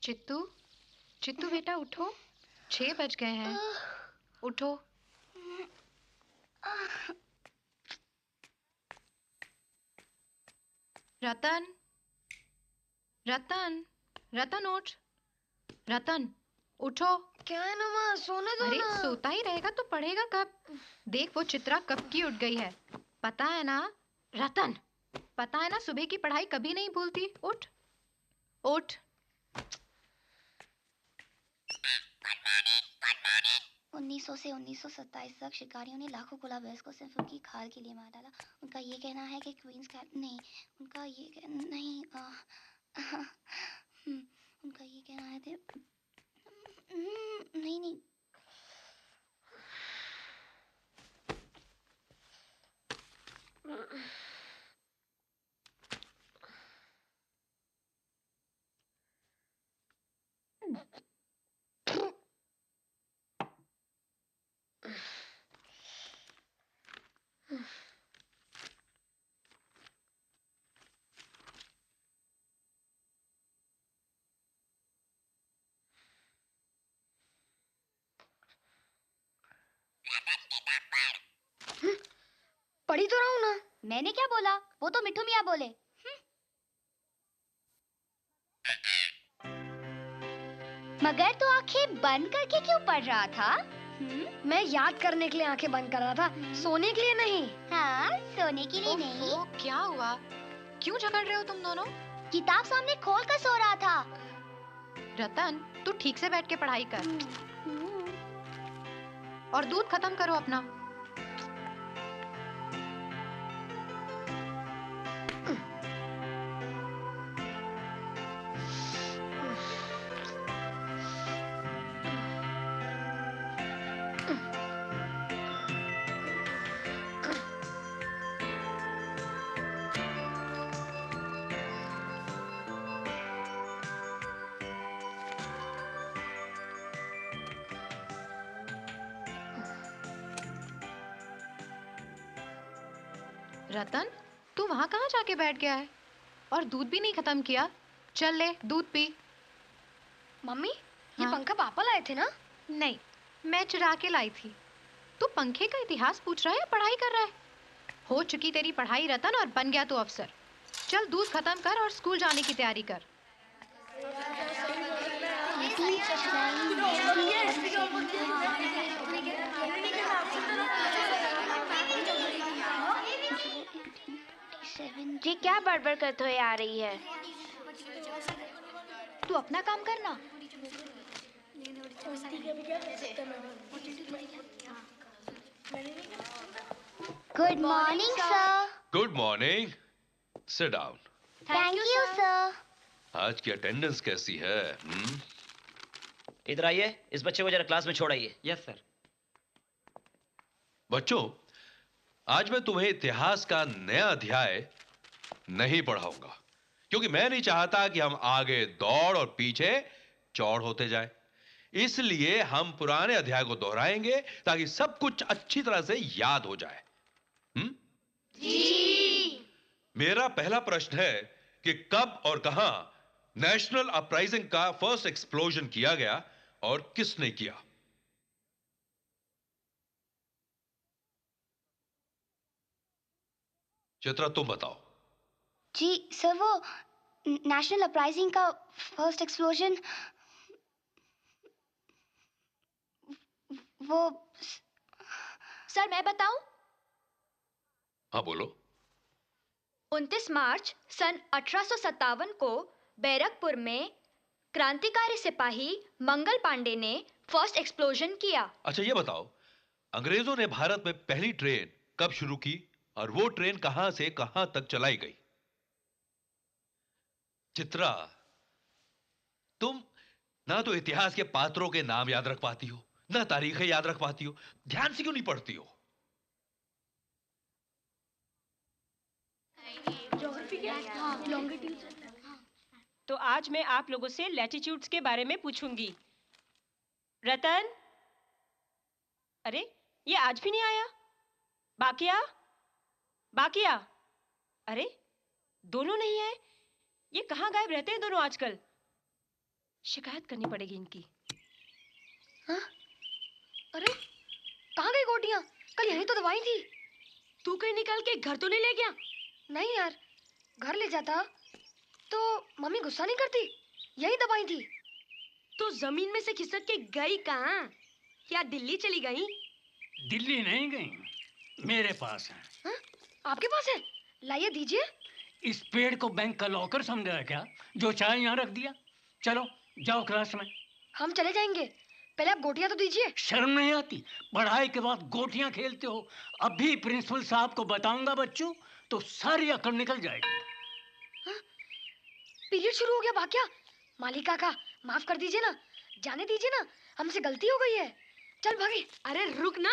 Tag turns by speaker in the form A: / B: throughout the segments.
A: चित्तू, चित्तू बेटा उठो, 6 बज गए हैं, उठो। रतन, रतन, रतन उठ, रतन उठो।
B: क्या है ना माँ, सोने दो
A: अरे
B: ना।
A: सोता ही रहेगा तो पढ़ेगा कब? देख वो चित्रा कब की उठ गई है, पता है ना? रतन, पता है ना सुबह की पढ़ाई कभी नहीं भूलती। उठ, उठ।
C: 1900 से 1927 तक शिकारियों ने लाखों गुलाब भैंस को सिर्फ उनकी खाल के लिए मार डाला। उनका ये कहना है कि क्वींस कैट नहीं, उनका ये नहीं उनका ये कहना है कि नहीं नहीं
B: पढ़ी तो रहा हूँ ना।
C: मैंने क्या बोला? वो तो मिठू मियाँ बोले। मगर तो आंखें बंद करके क्यों पढ़ रहा था?
B: मैं याद करने के लिए आंखें बंद कर रहा था, सोने के लिए नहीं।
C: हाँ, सोने के लिए नहीं।
A: ओह, क्या हुआ? क्यों झगड़ रहे हो तुम दोनों?
C: किताब सामने खोल कर सो रहा था।
A: रतन, तू ठीक से बैठ के पढ़ाई कर और दूध खत्म करो अपना। रतन, तू वहां कहाँ जाके बैठ गया है? और दूध भी नहीं खत्म किया। चल ले दूध पी।
B: मम्मी, ये
A: हाँ?
B: पंखा पापा लाए थे ना?
A: नहीं, मैं चुरा के लाई थी। तू पंखे का इतिहास पूछ रहा है या पढ़ाई कर रहा है? हो चुकी तेरी पढ़ाई रतन और बन गया तू अफसर। चल दूध खत्म कर और स्कूल जाने की तैयारी कर।
D: जी क्या बड़बड़ करते हुए आ रही है?
B: तू अपना काम करना।
C: Good morning sir.
E: Good morning. Sit down.
C: Thank you sir.
E: आज की अटेंडेंस कैसी है?
F: इधर आइए, इस बच्चे को जरा क्लास में छोड़ आइए।
G: Yes sir.
E: बच्चों, आज मैं तुम्हें इतिहास का नया अध्याय नहीं पढ़ाऊंगा, क्योंकि मैं नहीं चाहता कि हम आगे दौड़ और पीछे चौड़ होते जाएं। इसलिए हम पुराने अध्याय को दोहराएंगे ताकि सब कुछ अच्छी तरह से याद हो जाए। जी। मेरा पहला प्रश्न है कि कब और कहां नेशनल अपराइजिंग का फर्स्ट एक्सप्लोजन किया गया और किसने किया? चित्रा, तुम बताओ।
C: जी सर, वो नेशनल अपराइजिंग का फर्स्ट एक्सप्लोजन वो
B: सर मैं बताऊं?
E: हाँ बोलो।
B: 29 मार्च सन 1857 को बैरकपुर में क्रांतिकारी सिपाही मंगल पांडे ने फर्स्ट एक्सप्लोजन किया।
E: अच्छा ये बताओ, अंग्रेजों ने भारत में पहली ट्रेन कब शुरू की और वो ट्रेन कहां से कहां तक चलाई गई? चित्रा, तुम ना तो इतिहास के पात्रों के नाम याद रख पाती हो, ना तारीखें याद रख पाती हो। ध्यान से क्यों नहीं पढ़ती हो?
H: तो आज मैं आप लोगों से लैटिट्यूड्स के बारे में पूछूंगी। रतन, अरे ये आज भी नहीं आया। बाकिया, बाकिया, अरे दोनों नहीं आए। ये कहाँ गायब रहते हैं दोनों आजकल? शिकायत करनी पड़ेगी इनकी।
B: हाँ? अरे कहाँ गई गोटियां? कल यहीं तो दवाई थी।
H: तू कहीं निकाल के घर तो नहीं ले गया?
B: नहीं यार, घर ले जाता तो मम्मी गुस्सा नहीं करती। यही दवाई थी।
H: तो जमीन में से खिसक के गई कहाँ? क्या दिल्ली चली गई?
G: दिल्ली नहीं गई, मेरे पास है।
B: हाँ? आपके पास है? लाइए दीजिए।
G: इस पेड़ को बैंक का लॉकर समझा है क्या, जो चाय यहाँ रख दिया? चलो जाओ क्लास में।
B: हम चले जाएंगे, पहले आप गोटियां तो दीजिए।
G: शर्म नहीं आती? पढ़ाई के बाद गोटियां खेलते हो। अभी प्रिंसिपल साहब को बताऊंगा बच्चों, तो सारी अकड़ निकल जाएगी।
B: हाँ? पीरियड शुरू हो गया बाकिया। मालिका का माफ कर दीजिए ना, जाने दीजिए ना, हमसे गलती हो गई है। चल भागे।
H: अरे रुक ना।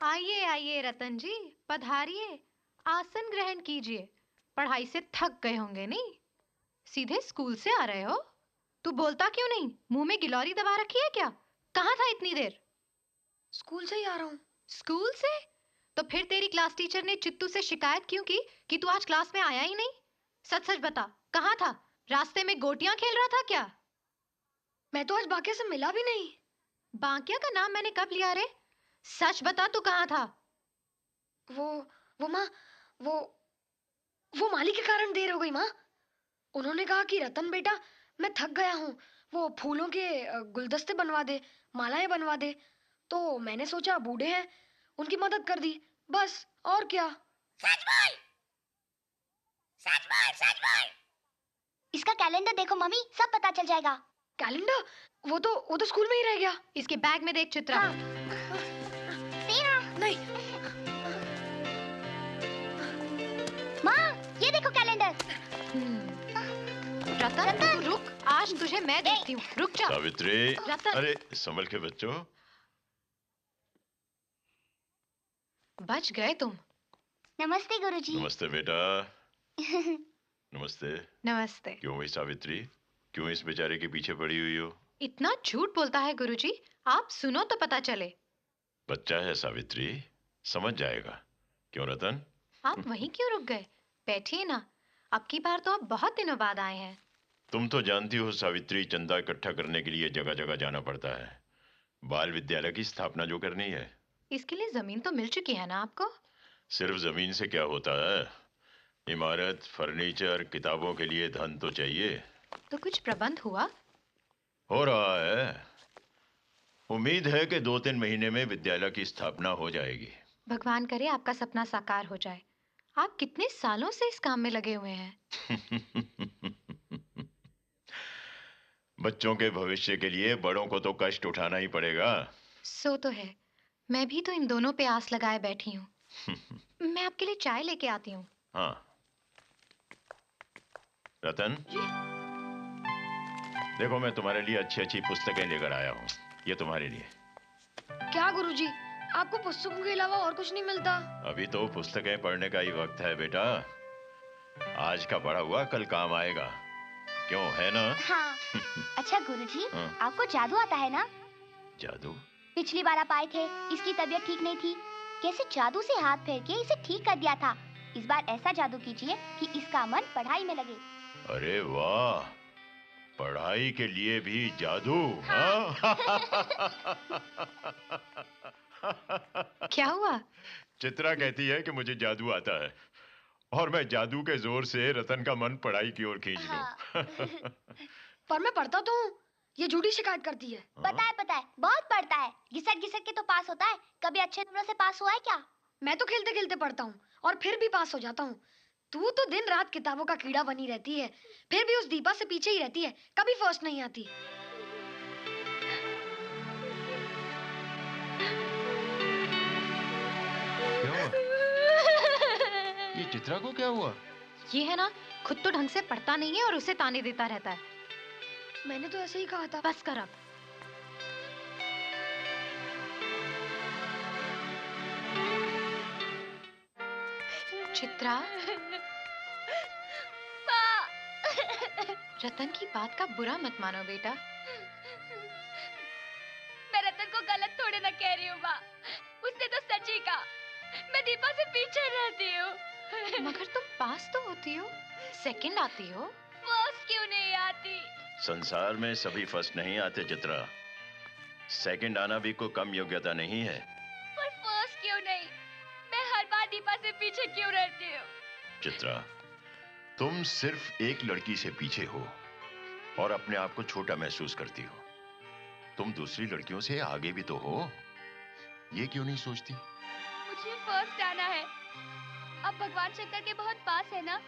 A: आइए आइए रतन जी, पधारिए, आसन ग्रहण कीजिए। पढ़ाई से थक गए होंगे नहीं? सीधे स्कूल से आ रहे हो? तू बोलता क्यों नहीं? मुंह में गिलौरी दबा रखी है क्या? कहाँ था इतनी देर?
B: स्कूल से ही आ रहा हूँ।
A: स्कूल से? तो फिर तेरी क्लास टीचर ने चित्तू से शिकायत क्यों की कि तू आज क्लास में आया ही नहीं? सच सच बता, कहाँ था? रास्ते में गोटियां खेल रहा था क्या?
B: मैं तो आज बाकिया से मिला भी नहीं।
A: बाकिया का नाम मैंने कब लिया रे? सच बता, तू कहाँ था?
B: वो माँ, वो माली के कारण देर हो गई माँ। उन्होंने कहा कि रतन बेटा, मैं थक गया हूँ, वो फूलों के गुलदस्ते बनवा दे, मालाएं बनवा दे। तो मैंने सोचा बूढ़े हैं, उनकी मदद कर दी, बस। और क्या?
C: सच बोल, सच बोल, सच बोल। इसका कैलेंडर देखो मम्मी, सब पता चल जाएगा।
B: कैलेंडर? वो तो स्कूल में ही रह गया।
A: इसके बैग में देख चित्रा।
B: हाँ। नहीं।
C: माँ, ये देखो कैलेंडर।
A: रतन, तू रुक, आज तुझे मैं देखती हूँ। रुक जा।
E: सावित्री,
A: रतन।
E: अरे संभल के बच्चों।
A: बच गए तुम।
C: नमस्ते गुरुजी।
E: नमस्ते बेटा। नमस्ते।
A: नमस्ते।
E: क्यों भाई सावित्री, क्यों इस बेचारे के पीछे पड़ी हुई हो?
A: इतना झूठ बोलता है गुरुजी, आप सुनो तो पता चले।
E: बच्चा है सावित्री, समझ जाएगा। क्यों रतन?
A: आप वहीं क्यों रुक गए? बैठिए ना। अब की बार तो आप बहुत दिनों बाद आए हैं।
I: तुम तो जानती हो सावित्री, चंदा इकट्ठा करने के लिए जगह जगह जाना पड़ता है। बाल विद्यालय की स्थापना जो करनी है।
A: इसके लिए जमीन तो मिल चुकी है ना आपको?
I: सिर्फ जमीन से क्या होता है? इमारत, फर्नीचर, किताबों के लिए धन तो चाहिए।
A: तो कुछ प्रबंध हुआ?
I: हो रहा है। उम्मीद है कि 2-3 महीने में विद्यालय की स्थापना हो जाएगी।
A: भगवान करे आपका सपना साकार हो जाए। आप कितने सालों से इस काम में लगे हुए हैं।
I: बच्चों के भविष्य के लिए बड़ों को तो कष्ट उठाना ही पड़ेगा।
A: सो तो है। मैं भी तो इन दोनों पे आस लगाए बैठी हूँ। मैं आपके लिए चाय लेके आती हूँ।
I: हाँ। रतन, देखो मैं तुम्हारे लिए अच्छी अच्छी पुस्तकें लेकर आया हूँ। ये तुम्हारे लिए।
B: क्या गुरुजी, आपको पुस्तकों के अलावा और कुछ नहीं मिलता?
I: अभी तो पुस्तकें पढ़ने का ही वक्त है बेटा। आज का पढ़ा हुआ कल काम आएगा, क्यों है ना?
C: हाँ। अच्छा गुरुजी,
I: हाँ।
C: आपको जादू आता है ना?
I: जादू?
C: पिछली बार आप आए थे, इसकी तबीयत ठीक नहीं थी, कैसे जादू से हाथ फेर के इसे ठीक कर दिया था। इस बार ऐसा जादू कीजिए कि इसका मन पढ़ाई में लगे।
I: अरे वाह, पढ़ाई के लिए भी जादू? हाँ।
A: क्या हुआ?
I: चित्रा कहती है कि मुझे जादू आता है और मैं जादू के जोर से रतन का मन पढ़ाई की ओर खींच लूं।
C: हाँ।
B: पर मैं पढ़ता तो हूँ, ये झूठी शिकायत करती है।
C: पता है, बहुत पढ़ता है। घिसट घिसट के तो पास होता है। कभी अच्छे नंबरों से पास हुआ है क्या?
B: मैं तो खेलते खेलते पढ़ता हूँ और फिर भी पास हो जाता हूँ। तू तो दिन रात किताबों का कीड़ा बनी रहती है, फिर भी उस दीपा से पीछे ही रहती है, कभी फर्स्ट नहीं आती।
E: क्या हुआ? ये चित्रा को क्या हुआ?
A: ये है ना, खुद तो ढंग से पढ़ता नहीं है और उसे ताने देता रहता है।
B: मैंने तो ऐसे ही कहा था।
A: बस कर अब। चित्रा, रतन की बात का बुरा मत मानो बेटा।
J: मैं रतन को गलत थोड़े ना कह रही हूँ माँ, उसने तो सच ही कहा। मैं दीपा से पीछे रहती हूँ।
A: मगर तुम पास तो होती हो, सेकंड आती हो।
J: फर्स्ट क्यों नहीं आती?
I: संसार में सभी फर्स्ट नहीं आते चित्रा। सेकंड आना भी कोई कम योग्यता नहीं है।
J: पर फर्स्ट क्यों नहीं? मैं हर बार दीपा से पीछे क्यों रहती हूँ?
I: चित्रा, तुम सिर्फ एक लड़की से पीछे हो और अपने आप को छोटा महसूस करती हो। तुम दूसरी लड़कियों से आगे भी तो हो, ये क्यों नहीं सोचती?
J: मुझे फर्स्ट आना है। अब भगवान शंकर के बहुत पास है ना,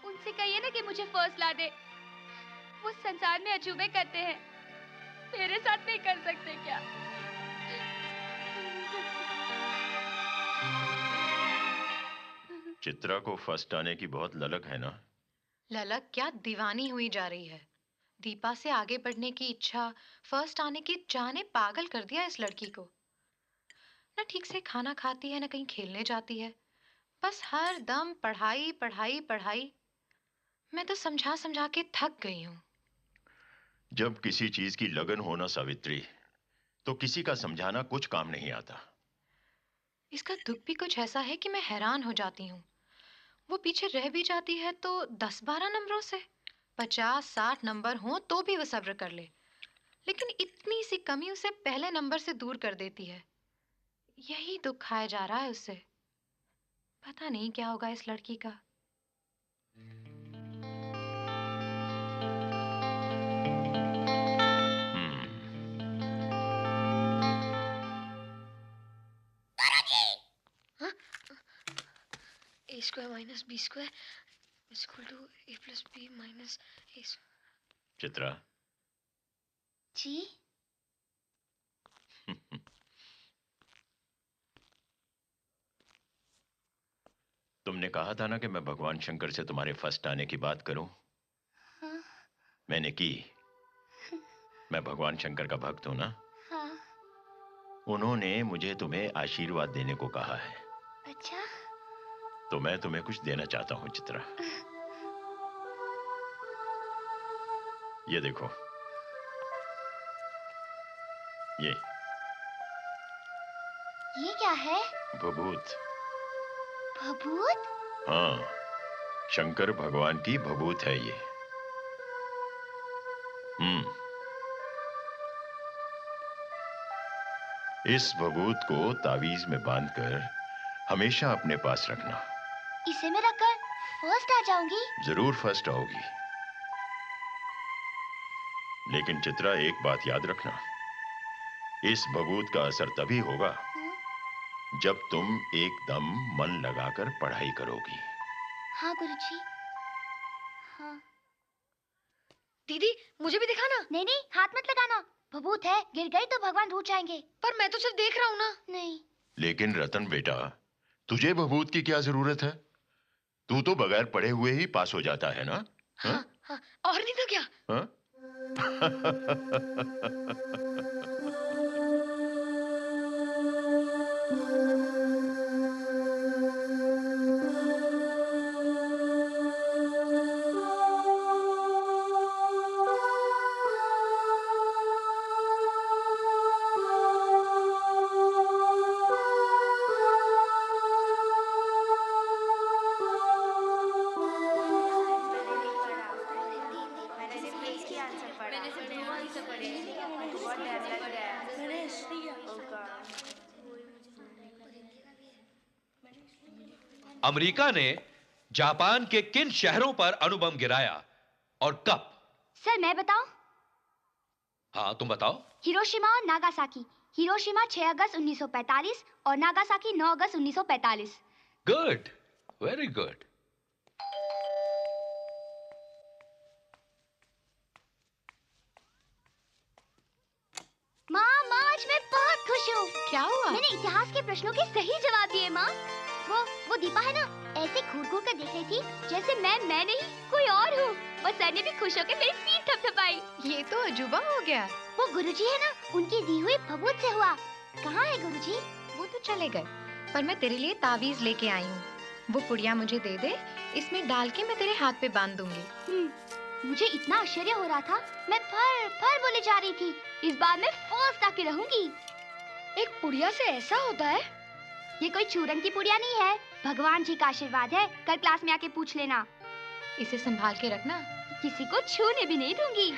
J: उनसे कहिए ना कि मुझे फर्स्ट ला दे। वो संसार में अजूबे करते हैं, मेरे साथ नहीं कर सकते क्या?
I: चित्रा को फर्स्ट आने की बहुत ललक है ना?
A: ललक क्या, दीवानी हुई जा रही है। दीपा से आगे बढ़ने की इच्छा, फर्स्ट आने की चाह ने पागल कर दिया इस लड़की को। ना ठीक से खाना खाती है, ना कहीं खेलने जाती है, बस हर दम पढ़ाई पढ़ाई पढ़ाई। मैं तो समझा समझा के थक गई हूँ।
I: जब किसी चीज की लगन हो ना सावित्री, तो किसी का समझाना कुछ काम नहीं आता।
A: इसका दुख भी कुछ ऐसा है कि मैं हैरान हो जाती हूँ। वो पीछे रह भी जाती है तो 10-12 नंबरों से। 50-60 नंबर हों तो भी वो सब्र कर ले, लेकिन इतनी सी कमी उसे पहले नंबर से दूर कर देती है। यही दुख खाया जा रहा है उससे। पता नहीं क्या होगा इस लड़की का।
B: A square minus B square is equal to A plus B minus A.
I: Chitra,
C: ji?
I: तुमने कहा था ना कि मैं भगवान शंकर से तुम्हारे फर्स्ट आने की बात करूं।
C: हाँ।
I: मैंने की। मैं भगवान शंकर का भक्त हूं ना।
C: हाँ।
I: उन्होंने मुझे तुम्हें आशीर्वाद देने को कहा है।
C: अच्छा।
I: तो मैं तुम्हें कुछ देना चाहता हूं चित्रा। ये देखो, ये
C: क्या है?
I: भभूत।
C: भभूत?
I: हाँ, शंकर भगवान की भभूत है ये। इस भभूत को तावीज में बांधकर हमेशा अपने पास रखना।
C: इसे मैं रखकर फर्स्ट आ जाऊंगी?
I: जरूर फर्स्ट आओगी। लेकिन चित्रा, एक बात याद रखना, इस भभूत का असर तभी होगा जब तुम एकदम मन लगाकर पढ़ाई करोगी।
C: हाँ गुरुजी। हाँ।
B: दीदी, मुझे भी दिखाना।
C: नहीं नहीं, हाथ मत लगाना, भभूत है, गिर गई तो भगवान रूठ जाएंगे।
B: पर मैं तो सिर्फ देख रहा हूँ ना।
C: नहीं।
I: लेकिन रतन बेटा, तुझे भभूत की क्या जरूरत है? तू तो बगैर पढ़े हुए ही पास हो जाता है ना?
B: हाँ, हाँ, और नहीं तो क्या?
I: हाँ?
E: अमेरिका ने जापान के किन शहरों पर अणुबम गिराया और कब?
C: सर मैं बताऊं?
E: हाँ, तुम बताओ।
C: हिरोशिमा और नागासाकी। हिरोशिमा 6 अगस्त 1945 और नागासाकी 9 अगस्त 1945।
E: Good, very good.
C: माँ, आज मैं बहुत खुश हूँ।
A: क्या हुआ?
C: मैंने इतिहास के प्रश्नों के सही जवाब दिए माँ। वो दीपा है ना, ऐसे घूर घूर कर देख रही थी जैसे मैं नहीं कोई और हूँ। और सर ने भी खुश होकर मेरी पीठ थपथपाई।
A: ये तो अजूबा हो गया।
C: वो गुरुजी है ना, उनकी दी हुई भभूत से हुआ। कहाँ है गुरुजी?
A: वो तो चले गए, पर मैं तेरे लिए तावीज लेके आई हूँ। वो पुड़िया मुझे दे दे, इसमें डाल के मैं तेरे हाथ पे बांध दूंगी।
C: मुझे इतना आश्चर्य हो रहा था, मैं फर फर बोले जा रही थी। इस बार मैं फर्स्ट आके रहूंगी।
B: एक पुड़िया से ऐसा होता है?
C: ये कोई चूरन की पुड़िया नहीं है, भगवान जी का आशीर्वाद है। कल क्लास में आके पूछ लेना।
A: इसे संभाल के रखना,
C: किसी को छूने भी नहीं दूंगी।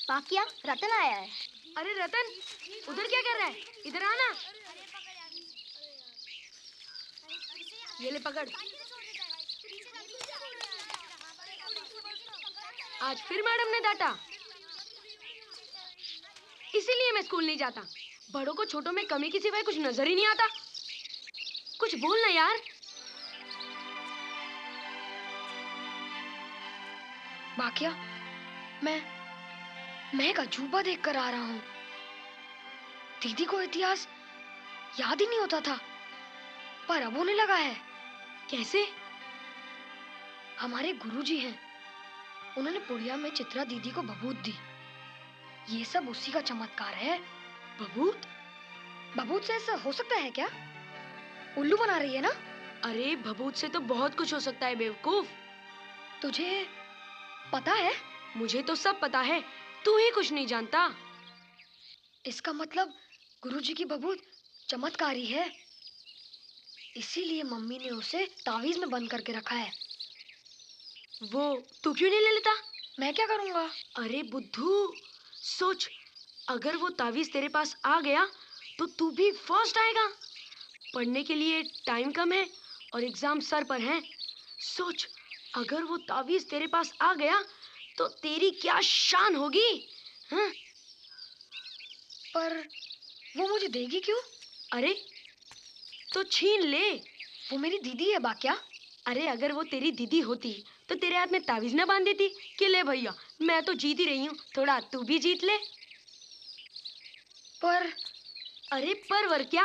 C: पाकिया, रतन आया है।
B: अरे रतन, उधर क्या कर रहा है? इधर आना। ये ले पकड़। आज फिर मैडम ने डांटा। इसीलिए मैं स्कूल नहीं जाता। बड़ों को छोटों में कमी के सिवाय कुछ नजर ही नहीं आता। कुछ बोल ना यार। बाकिया, मैं एक अजूबा देख कर आ रहा हूँ। दीदी को इतिहास याद ही नहीं होता था, पर अब होने लगा है। कैसे? हमारे गुरुजी हैं, उन्होंने पुड़िया में चित्रा दीदी को भभूत दी। ये सब उसी का चमत्कार है। भभूत? भभूत से ऐसा हो सकता है क्या? उल्लू बना रही है ना? अरे भभूत से तो बहुत कुछ हो सकता है बेवकूफ। तुझे पता है? मुझे तो सब पता है, तू ही कुछ नहीं जानता। इसका मतलब गुरुजी की भभूत चमत्कारी है, इसीलिए मम्मी ने उसे तावीज में बंद करके रखा है। वो तू क्यों नहीं ले लेता? मैं क्या करूंगा? अरे बुद्धू, सोच, अगर वो तावीज तेरे पास आ गया तो तू भी फर्स्ट आएगा। पढ़ने के लिए टाइम कम है और एग्जाम सर पर है। सोच, अगर वो तावीज तेरे पास आ गया तो तेरी क्या शान होगी? हाँ? पर वो मुझे देगी क्यों? अरे तो छीन ले, वो मेरी दीदी है बाकिया। अरे अगर वो तेरी दीदी होती तो तेरे हाथ में तावीज ना बांध देती कि ले भैया मैं तो जीत ही रही हूँ, थोड़ा तू भी जीत ले। पर अरे परवर क्या,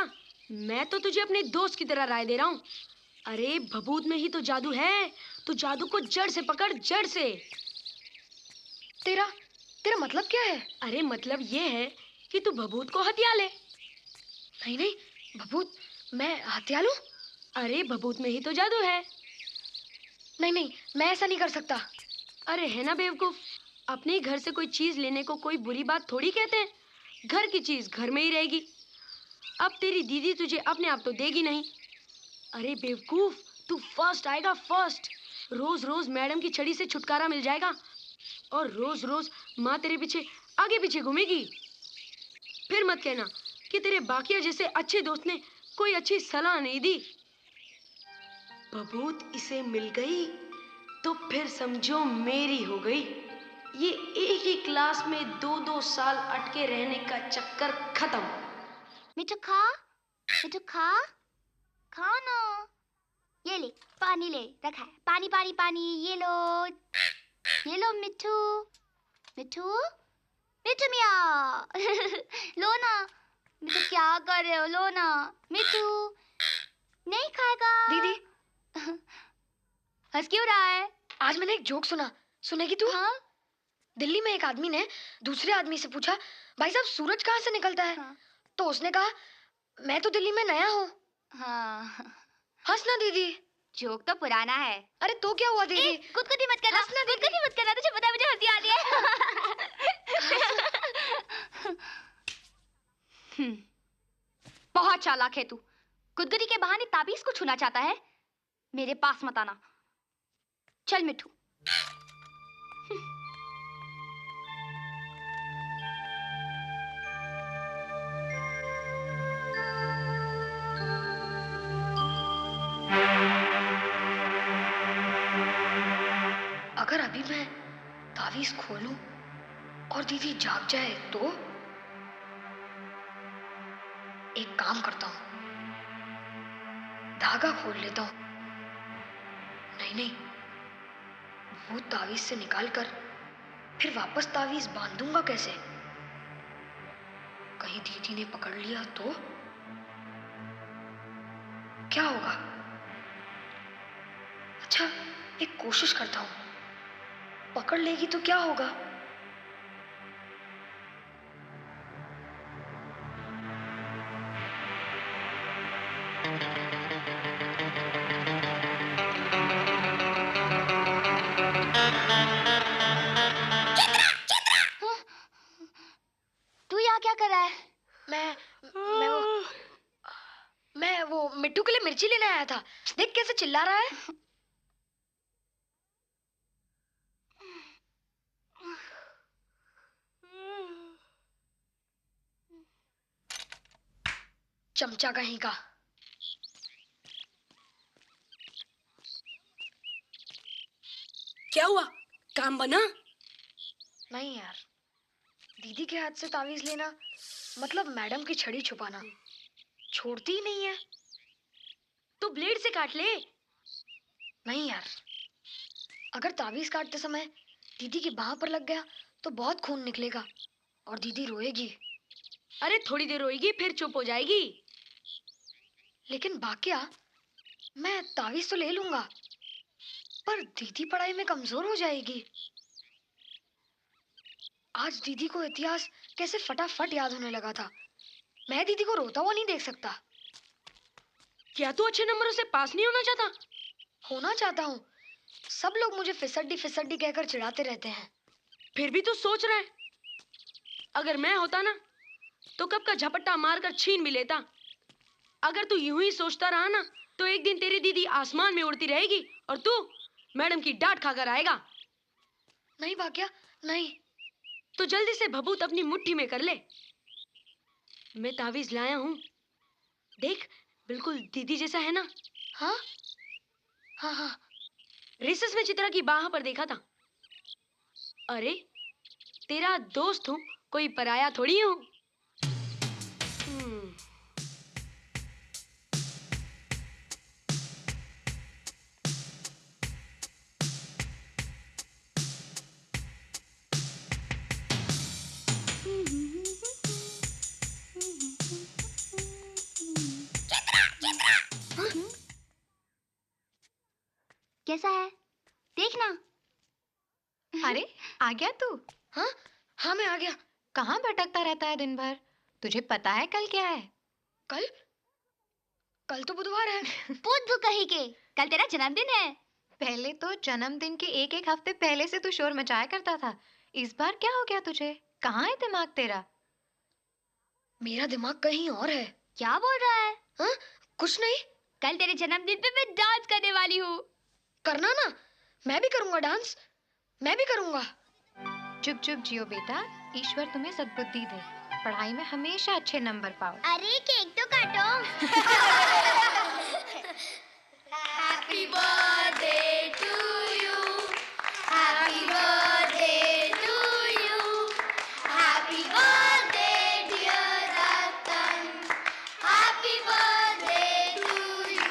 B: मैं तो तुझे अपने दोस्त की तरह राय दे रहा हूँ। अरे भभूत में ही तो जादू है, तो जादू को जड़ से पकड़, जड़ से। तेरा तेरा मतलब क्या है? अरे मतलब ये है कि तू भभूत को हथिया ले। नहीं नहीं, भभूत मैं हथिया लूं? अरे भभूत में ही तो जादू है। नहीं नहीं, मैं ऐसा नहीं कर सकता। अरे है ना बेवकूफ, अपने घर से कोई चीज लेने को कोई बुरी बात थोड़ी कहते हैं। घर की चीज घर में ही रहेगी। अब तेरी दीदी तुझे अपने आप तो देगी नहीं। अरे बेवकूफ, तू फर्स्ट आएगा फर्स्ट। रोज रोज मैडम की छड़ी से छुटकारा मिल जाएगा और रोज रोज माँ तेरे पीछे आगे पीछे घूमेगी। फिर मत कहना कि तेरे बाकिया जैसे अच्छे दोस्त ने कोई अच्छी सलाह नहीं दी। भभूत इसे मिल गई तो फिर समझो मेरी हो गई। ये एक ही क्लास में 2-2 साल अटके रहने का चक्कर खत्म।
C: मिठू खा, मिठू खा, खा ना। ये ले, पानी ले, रखा है। पानी पानी पानी, ये लो मिठू, मिठू, मिठू मिया। लो ना, मिठू क्या कर रहे हो, लो ना। मिठू नहीं खाएगा।
B: दीदी
C: हंस क्यों रहा है?
B: आज मैंने एक जोक सुना, सुनेगी तू?
C: हाँ?
B: दिल्ली में एक आदमी ने दूसरे आदमी से पूछा, भाई साहब सूरज कहाँ से निकलता है?
C: हाँ।
B: तो उसने कहा, मैं तो दिल्ली में नया हूँ।
C: हाँ।
B: हंस ना दीदी।
C: जोक तो पुराना है।
B: अरे तो क्या हुआ दीदी?
C: गुदगुदी मत करना, गुदगुदी मत करना, तुझे पता है मुझे हंसी आती है। बहुत चालाक है तू। गुदगुदी के बहाने ताबीज को छूना चाहता है। मेरे पास मत आना। चल मिठू।
B: अगर अभी मैं तावीज खोलूं और दीदी जाग जाए तो? एक काम करता हूं, धागा खोल लेता हूं। नहीं नहीं, वो तावीज से निकालकर फिर वापस तावीज बांधूंगा कैसे? कहीं दीदी ने पकड़ लिया तो क्या होगा? अच्छा, एक कोशिश करता हूं, पकड़ लेगी तो क्या होगा?
C: तू यहाँ क्या कर रहा है?
B: मैं वो मिट्टू के लिए मिर्ची लेने आया था। देख कैसे चिल्ला रहा है। चमचा कहीं का। क्या हुआ, काम बना? नहीं यार, दीदी के हाथ से तावीज लेना मतलब मैडम की छड़ी छुपाना। छोड़ती ही नहीं है। तो ब्लेड से काट ले। नहीं यार, अगर तावीज काटते समय दीदी की बाह पर लग गया तो बहुत खून निकलेगा और दीदी रोएगी। अरे थोड़ी देर रोएगी फिर चुप हो जाएगी। लेकिन बाकिया, मैं तावीज तो ले लूंगा पर दीदी पढ़ाई में कमजोर हो जाएगी। आज दीदी को इतिहास कैसे फटाफट याद होने लगा था। मैं दीदी को रोता हुआ नहीं देख सकता। क्या तू अच्छे नंबरों से पास नहीं होना चाहता? होना चाहता हूँ। सब लोग मुझे फिसड्डी फिसड्डी कहकर चिढ़ाते रहते हैं। फिर भी तू सोच रहा है, अगर मैं होता ना तो कब का झपट्टा मारकर छीन भी लेता। अगर तू यूं ही सोचता रहा ना तो एक दिन तेरी दीदी आसमान में उड़ती रहेगी और तू मैडम की डांट खाकर आएगा। नहीं भाग्या, नहीं। तो जल्दी से भभूत अपनी मुट्ठी में कर ले। मैं तावीज लाया हूँ, देख बिल्कुल दीदी जैसा है ना? हाँ हाँ हाँ, रिसेस में चित्रा की बाह पर देखा था। अरे तेरा दोस्त हूँ, कोई पराया थोड़ी हूँ।
C: कैसा है? देखना।
A: अरे आ गया तू?
B: हाँ हाँ मैं आ गया।
A: कहाँ भटकता रहता है दिन भर? तुझे पता है कल क्या है?
B: कल? कल तो बुधवार है।
C: बुद्धू कहीं के, कल तेरा जन्मदिन है।
A: पहले तो जन्मदिन के एक एक हफ्ते पहले से तू शोर मचाया करता था। इस बार क्या हो गया तुझे? कहाँ है दिमाग तेरा?
B: मेरा दिमाग कहीं और है।
C: क्या बोल रहा है?
B: हाँ कुछ नहीं।
C: कल तेरे जन्मदिन पे मैं डांस करने वाली हूँ।
B: करना ना, मैं भी करूँगा डांस, मैं भी करूँगा।
A: चुप चुप जियो बेटा, ईश्वर तुम्हें सद्बुद्धि दे, पढ़ाई में हमेशा अच्छे नंबर पाओ।
C: अरे केक तो काटो।
J: Happy birthday to you. Happy birthday to you. Happy birthday dear Ratan. Happy birthday to you.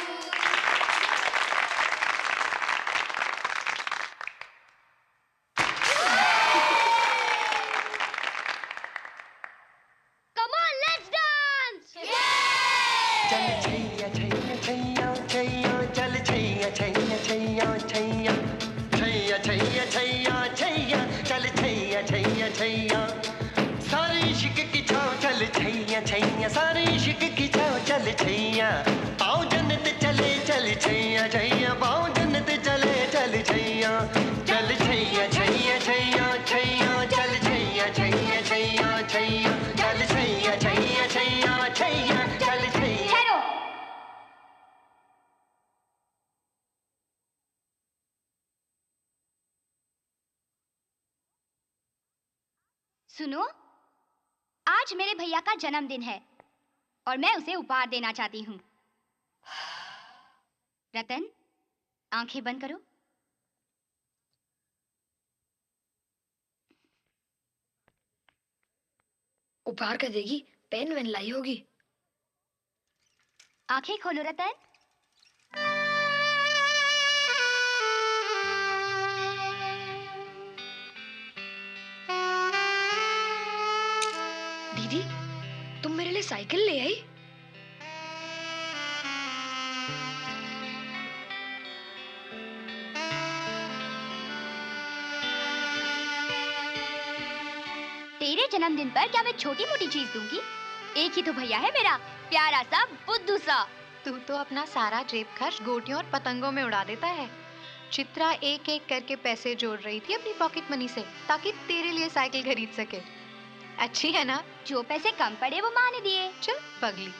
C: Come on, let's dance.
K: चल छैया छैया छैया छैया चल छैया छैया छैया छैया छैया छैया छैया छैया चल छैया छैया छैया सारे इश्क की छाँव चल छैया छैया सारे इश्क की छाँव चल छैया पाँव जन्नत चले चल छैया छैया पाँव जन्नत चले चल छैया चल छैया छैया छैया छैया चल छैया छैया छैया छैया चल छैया छैया छैया छैया चल छैया।
C: ठहरो। सुनो, आज मेरे भैया का जन्मदिन है और मैं उसे उपहार देना चाहती हूँ। रतन, आंखें बंद करो।
B: उपहार क्या देगी? पेन वेन लाई होगी।
C: आंखें खोलो रतन।
B: दीदी, तुम मेरे लिए साइकिल ले आई?
C: तेरे जन्मदिन पर क्या मैं छोटी मोटी चीज दूंगी? एक ही तो भैया है मेरा, प्यारा सा बुद्धू सा।
A: तू तो अपना सारा जेब खर्च गोटियों और पतंगों में उड़ा देता है। चित्रा एक एक करके पैसे जोड़ रही थी अपनी पॉकेट मनी से ताकि तेरे लिए साइकिल खरीद सके। अच्छी है ना?
C: जो पैसे कम पड़े वो माँ ने दिए।
A: चल पगली।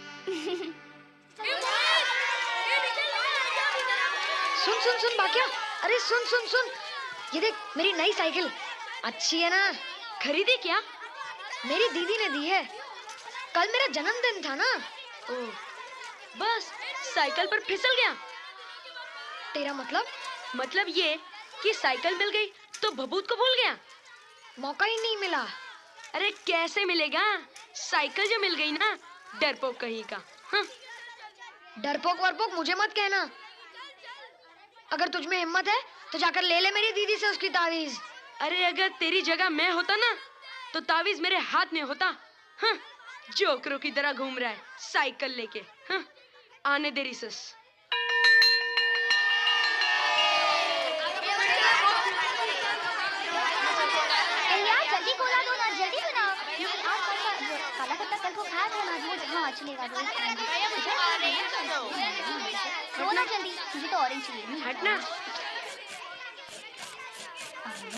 B: सुन सुन सुन बाकिया, अरे सुन सुन सुन, ये देख मेरी नई साइकिल। अच्छी है ना?
H: खरीदी क्या?
B: मेरी दीदी ने दी है, कल मेरा जन्मदिन था ना।
H: ओह, बस साइकिल पर फिसल गया।
B: तेरा मतलब?
H: मतलब ये कि साइकिल मिल गई तो भभूत को भूल गया?
B: मौका ही नहीं मिला।
H: अरे कैसे मिलेगा? साइकिल जो मिल गई ना, डरपोक कहीं का। हाँ?
B: डरपोक वरपोक मुझे मत कहना। अगर तुझ में हिम्मत है तो जाकर ले ले मेरी दीदी से उसकी तावीज।
H: अरे अगर तेरी जगह मैं होता ना तो तावीज मेरे हाथ में होता। हाँ? जोकरों की तरह घूम रहा है साइकिल लेके। हाँ? आने दे रिसस।
C: यार जल्दी खोला दो ना, जल्दी बनाओ। काला कुत्ता कल को खाया था ना, रोज। हाँ चलेगा रोज। दो ना जल्दी, मुझे तो ऑरेंज चाहिए।
H: हटना।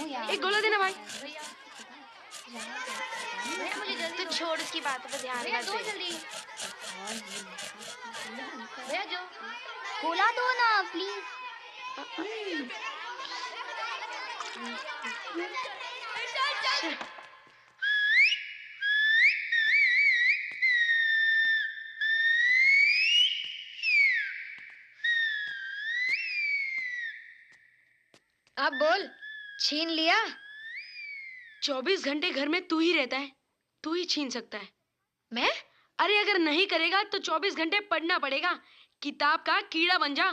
C: यार
H: एक गोला देना भाई।
D: तू छोड़ उसकी बातों पर ध्यान मत दे।
J: जल्दी
C: खोला दो ना प्लीज।
B: अब बोल, छीन लिया?
H: 24 घंटे घर में तू ही रहता है, तू ही छीन सकता है।
B: मैं?
H: अरे अगर नहीं करेगा तो 24 घंटे पढ़ना पड़ेगा, किताब का कीड़ा बन जा।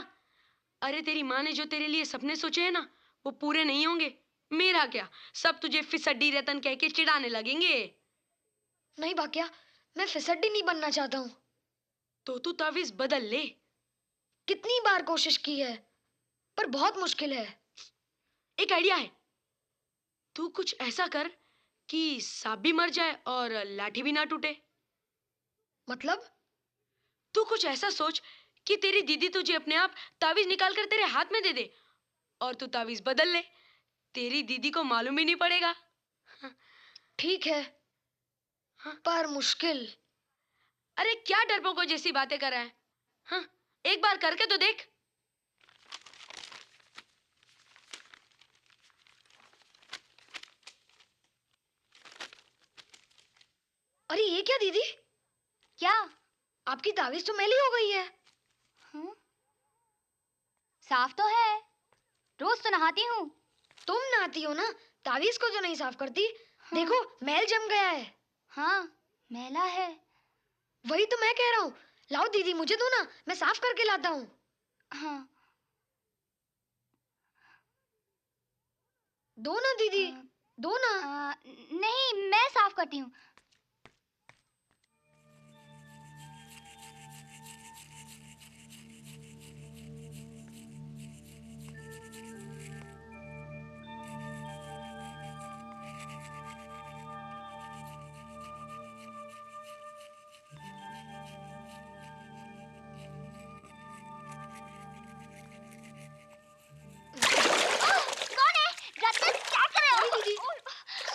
H: अरे तेरी माँ ने जो तेरे लिए सपने सोचे हैं ना, वो पूरे नहीं होंगे। मेरा क्या, सब तुझे फिसड्डी रतन कह के चिढ़ाने लगेंगे।
B: नहीं बाकिया, मैं फिसड्डी नहीं बनना चाहता हूँ।
H: तो तू तावीज बदल ले।
B: कितनी बार कोशिश की है, पर बहुत मुश्किल है।
L: एक आइडिया है, तू कुछ ऐसा कर कि सांप भी मर जाए और लाठी भी ना टूटे।
B: मतलब?
L: तू कुछ ऐसा सोच कि तेरी दीदी तुझे अपने आप तावीज निकाल कर तेरे हाथ में दे दे और तू तावीज बदल ले। तेरी दीदी को मालूम ही नहीं पड़ेगा।
B: ठीक है, पर मुश्किल।
L: अरे क्या डरपोकों जैसी बातें कर रहा है? हाँ, एक बार करके तो देख।
B: अरे ये क्या दीदी?
C: क्या?
B: आपकी तावीज तो मैली हो गई है।
C: साफ तो है, रोज तो नहाती हूँ।
B: तुम नहाती हो ना, तावीज को तो नहीं साफ करती। देखो मैल जम गया है।
C: हाँ, मैला है।
B: वही तो मैं कह रहा हूँ। लाओ दीदी, मुझे दो ना, मैं साफ करके लाता हूँ।
C: हाँ।
B: दो ना दीदी, दो ना।
C: नहीं, मैं साफ करती हूँ।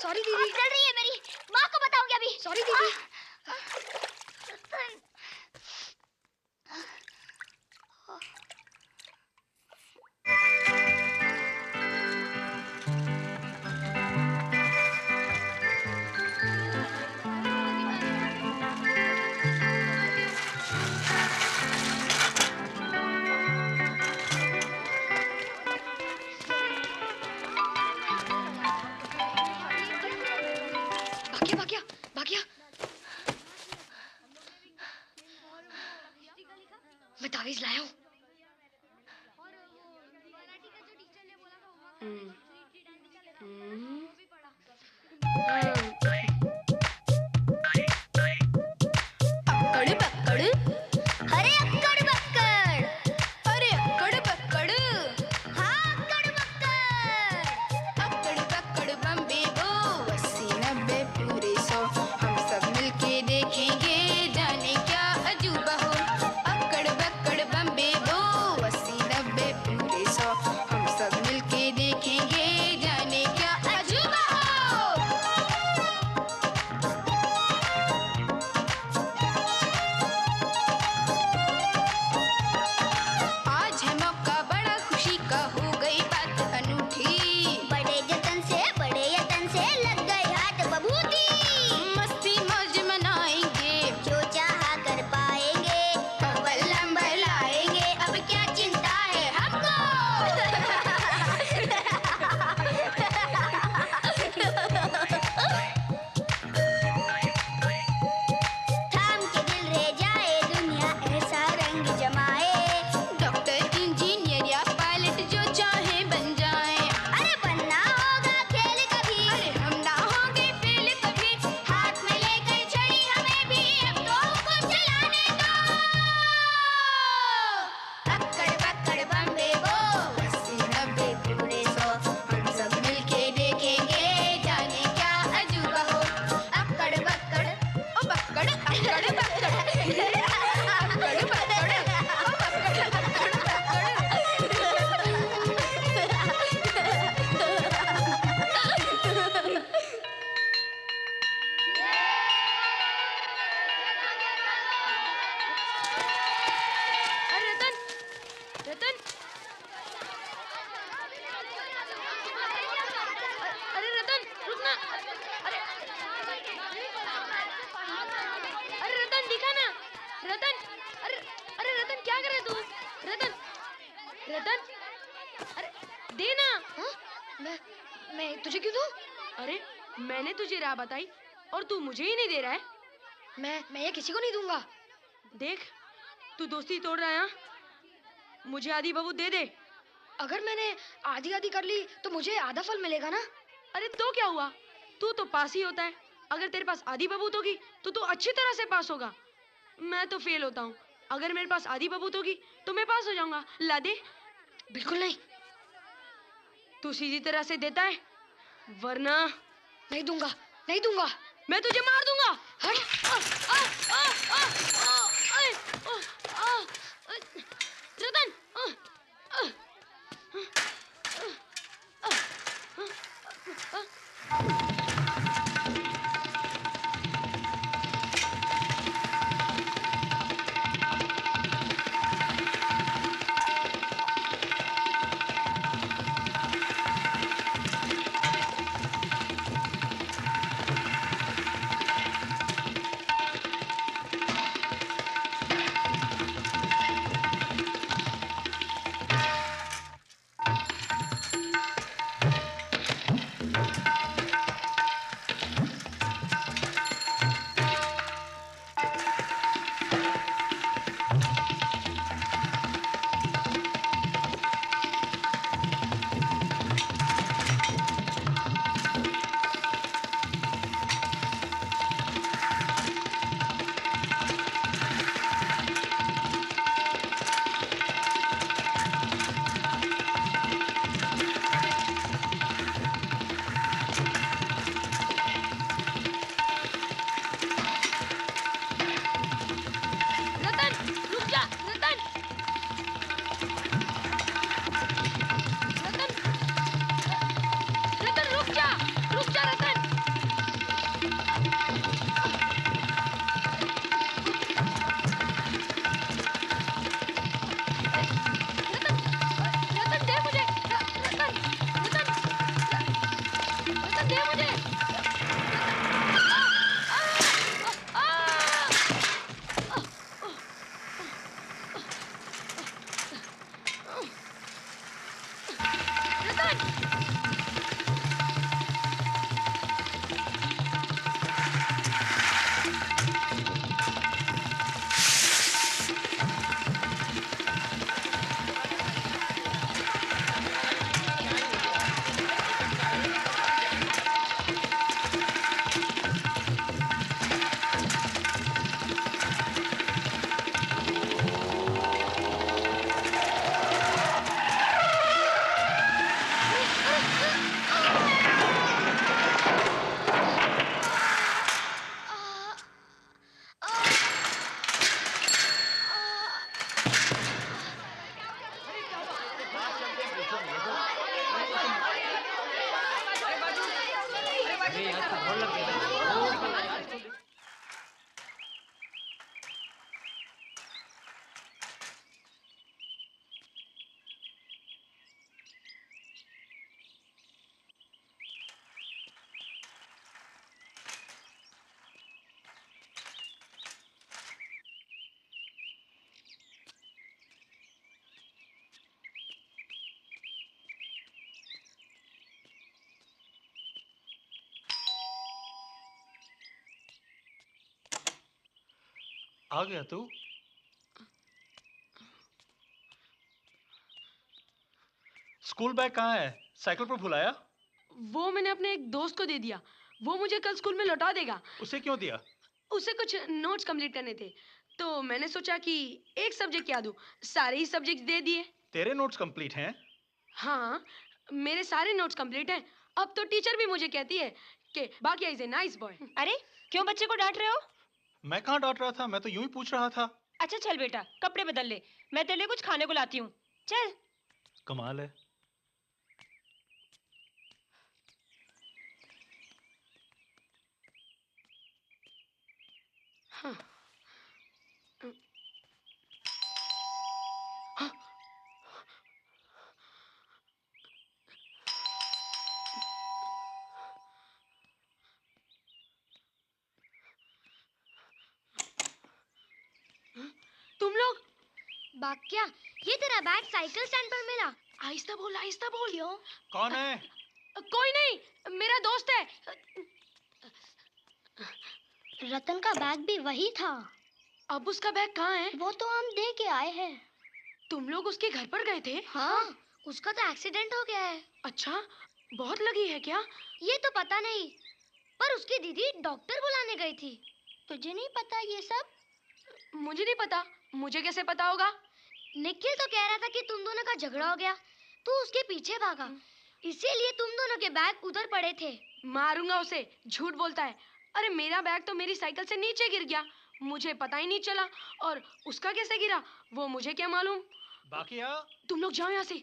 B: सॉरी दीदी।
C: जल रही है मेरी, माँ को बताऊंगी अभी।
B: सॉरी दीदी। मैं तावीज लाया हूँ।
C: अक्कड़ बक्कड़, अरे अक्कड़ बक्कड़, अरे अक्कड़ बक्कड़, हाँ अक्कड़ बक्कड़, अक्कड़ बक्कड़ बम्बे बो, 80-90 पूरे 100, हम सब मिलके देखेंगे जाने क्या अजूबा हो। अक्कड़ बक्कड़ बम्बे बो, 80-90 पूरे 100, हम सब मिलके देखेंगे जाने क्या अजूबा हो। आज है मौका बड़ा खुशी का, हो गई बात अनूठी, बड़े जतन से बड़े यतन से लग गई हाथ बबूती। मस्ती मौज मनाएंगे, जो चाहा कर पाएंगे, अव्वल नंबर लाएंगे, अब क्या चिंता है हमको। थाम के दिल रह जाए, दुनिया ऐसा रंग जमाए, डॉक्टर इंजीनियर या पायलट जो चाहे बन जाए। अरे बनना होगा खेल कभी, अरे हम ना होंगे फेल कभी, हाथ में लेकर छड़ी हमें भी अब तो हुक्म चलाने दो। अक्कड़ बक्कड़ बम्बे बो, 80-90 पूरे 100, हम सब मिलके देखेंगे जाने क्या अजूबा हो। अक्कड़ बक्कड़ ओ बक्कड़, अक्कड़ बक्कड़, अक्कड़ बक्कड़, ओ बक्कड़ बक्कड़
L: अरे रतन, रतन, अरे रतन रुक ना। अरे अरे रतन दिखा ना। रतन, अरे अरे रतन क्या कर रहे तू? रतन, रतन, अरे दे ना।
B: मैं तुझे क्यों दूं?
L: अरे मैंने तुझे राह बताई और तू मुझे ही नहीं दे रहा है।
B: मैं ये किसी को नहीं दूंगा।
L: देख, तू दोस्ती तोड़ रहा है हाँ? मुझे आधी बबूत दे दे।
B: अगर मैंने आधी आधी कर ली तो मुझे आधा फल मिलेगा ना।
L: अरे तो क्या हुआ, तू तो पास ही होता है। अगर तेरे पास आधी बबूत होगी तो तू अच्छी तरह से पास होगा। मैं तो फेल होता हूँ। अगर मेरे पास आधी बबूत होगी तो मैं पास हो जाऊंगा। ला दे। बिल्कुल नहीं। तू सीधी तरह से देता है, वरना नहीं दूंगा, नहीं दूंगा। मैं तुझे मार दूंगा। हट। रतन।
M: आ गया तू? स्कूल बैग कहाँ है? साइकिल पर भुलाया?
L: वो मैंने अपने एक दोस्त को दे दिया। वो मुझे कल स्कूल में लौटा देगा।
M: उसे क्यों दिया?
L: उसे कुछ नोट्स कंप्लीट करने थे, तो मैंने सोचा कि एक सब्जेक्ट क्या दूं, सारे ही सब्जेक्ट दे दिए।
M: तेरे नोट्स कंप्लीट हैं?
L: हाँ, मेरे सारे नोट्स कंप्लीट हैं। अब तो टीचर भी मुझे कहती है कि बाकी इज ए नाइस बॉय।
H: अरे क्यों बच्चे को डांट रहे हो?
M: मैं कहाँ डांट रहा था, मैं तो यूं ही पूछ रहा था।
H: अच्छा चल बेटा, कपड़े बदल ले, मैं तेरे लिए कुछ खाने को लाती हूँ। चल।
M: कमाल है।
L: हाँ। तुम लोग
C: बाक्या, ये तेरा बैग साइकिल स्टैंड पर मिला।
L: आहिस्ता बोल, आहिस्ता बोल।
C: क्यों?
M: कौन है?
L: कोई नहीं, मेरा दोस्त है।
C: रतन का बैग भी वही था।
L: अब उसका बैग कहाँ है?
C: वो तो हम दे के आए हैं।
L: तुम लोग उसके घर पर गए थे?
C: हाँ, उसका तो एक्सीडेंट हो गया है।
L: अच्छा, बहुत लगी है क्या?
C: ये तो पता नहीं, पर उसकी दीदी डॉक्टर बुलाने गई थी। तुझे नहीं पता ये सब?
L: मुझे नहीं पता। मुझे कैसे पता होगा?
C: निखिल तो कह रहा था कि तुम दोनों का झगड़ा हो गया, तू उसके पीछे भागा, इसीलिए तुम दोनों के बैग उधर पड़े थे।
L: मारूंगा उसे, झूठ बोलता है। अरे मेरा बैग तो मेरी साइकिल से नीचे गिर गया, मुझे पता ही नहीं चला, और उसका कैसे गिरा वो मुझे क्या मालूम।
M: बाकिया,
L: तुम लोग जाओ यहाँ से,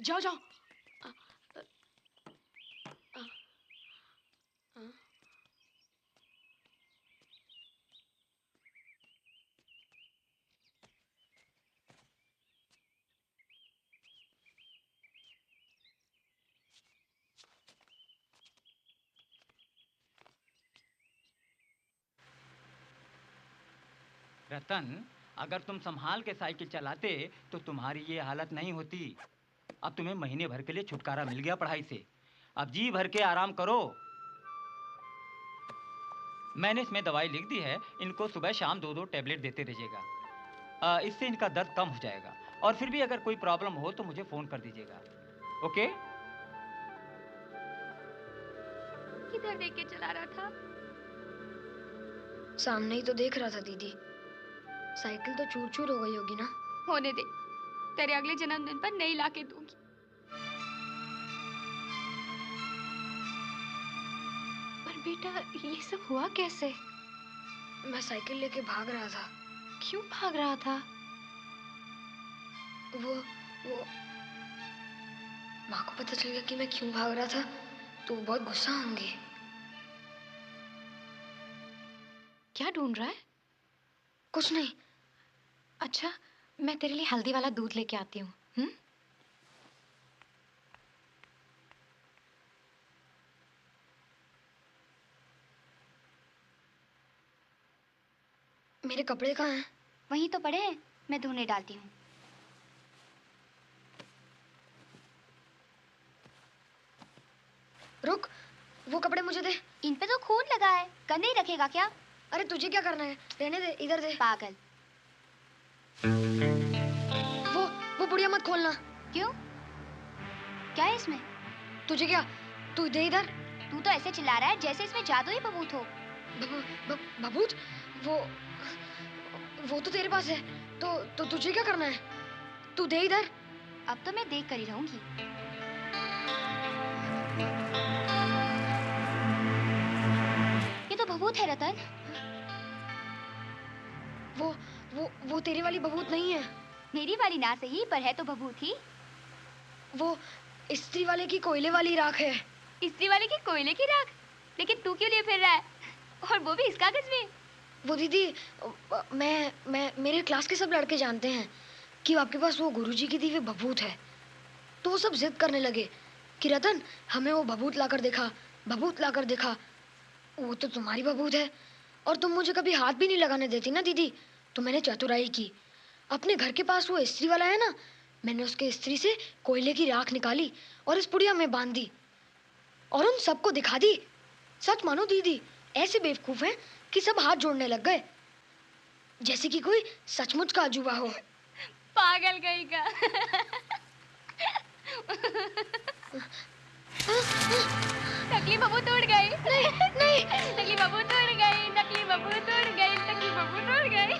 L: जाओ जाओ।
N: रतन, अगर तुम संभाल के साइकिल चलाते तो तुम्हारी ये हालत नहीं होती। अब तुम्हें महीने भर के लिए छुटकारा मिल गया पढ़ाई से। अब जी भर के आराम करो। मैंने इसमें दवाई लिख दी है, इनको सुबह शाम 2-2 टैबलेट देते रहिएगा। इससे इनका दर्द कम हो जाएगा। और फिर भी अगर कोई प्रॉब्लम हो तो मुझे फोन कर दीजिएगा। ओके?
J: किधर देख के चला रहा था?
B: सामने ही तो देख रहा था दीदी। साइकिल तो चूर चूर हो गई होगी ना।
J: होने दे, तेरे अगले जन्मदिन पर नई लाके दूंगी।
A: पर बेटा ये सब हुआ कैसे?
B: मैं साइकिल लेके भाग रहा था।
A: क्यों भाग रहा था?
B: वो माँ को पता चल गया कि मैं क्यों भाग रहा था तो बहुत गुस्सा होंगी।
A: क्या ढूंढ रहा है?
B: कुछ नहीं।
A: अच्छा, मैं तेरे लिए हल्दी वाला दूध लेके आती हूँ।
B: मेरे कपड़े कहाँ हैं?
C: वहीं तो पड़े हैं, मैं धोने डालती हूँ।
B: रुक, वो कपड़े मुझे दे।
C: इन पे तो खून लगा है, गंदे ही रखेगा क्या?
B: अरे तुझे क्या करना है? रहने दे, इधर दे।
C: पागल।
B: वो बुढ़िया मत खोलना।
C: क्यों? क्या है इसमें?
B: तुझे क्या? तू दे इधर।
C: तू तो ऐसे चिल्ला रहा है जैसे इसमें जादू ही बबूत हो।
B: बबूत? वो तो तेरे पास है, तो तुझे क्या करना है? तू दे इधर।
C: अब तो मैं देख कर ही रहूंगी। ये तो बबूत है रतन।
B: वो तेरी वाली बबूत नहीं है।
C: मेरी वाली ना सही, पर है तो बबूत ही।
B: वो इस्त्री वाले की कोयले वाली राख है।
J: इस्त्री वाले की कोयले की राख? लेकिन तू क्यों लिए फिर रहा है? और वो भी इस कागज में?
B: वो दीदी, मेरे क्लास के सब लड़के जानते हैं कि आपके पास वो गुरुजी की दी हुई बबूत है। तो वो सब जिद करने लगे कि रतन, हमें वो बबूत लाकर दिखा, बबूत लाकर दिखा। वो तो तुम्हारी बबूत है और तुम मुझे कभी हाथ भी नहीं लगाने देती ना दीदी। तो मैंने चतुराई की, अपने घर के पास वो इस्त्री वाला है ना, मैंने उसके इस्त्री से कोयले की राख निकाली और इस पुड़िया में बांध दी और उन सबको दिखा दी। सच मानो दीदी, ऐसे बेवकूफ हैं कि सब हाथ जोड़ने लग गए, जैसे कि कोई सचमुच का अजूबा हो।
J: पागल कहीं का। नकली बबूत उड़ गई। नहीं, नकली बबूत उड़ गई, नकली बबूत उड़ गई, नकली बबूत उड़ गई। नकली बबूत उड़ गई।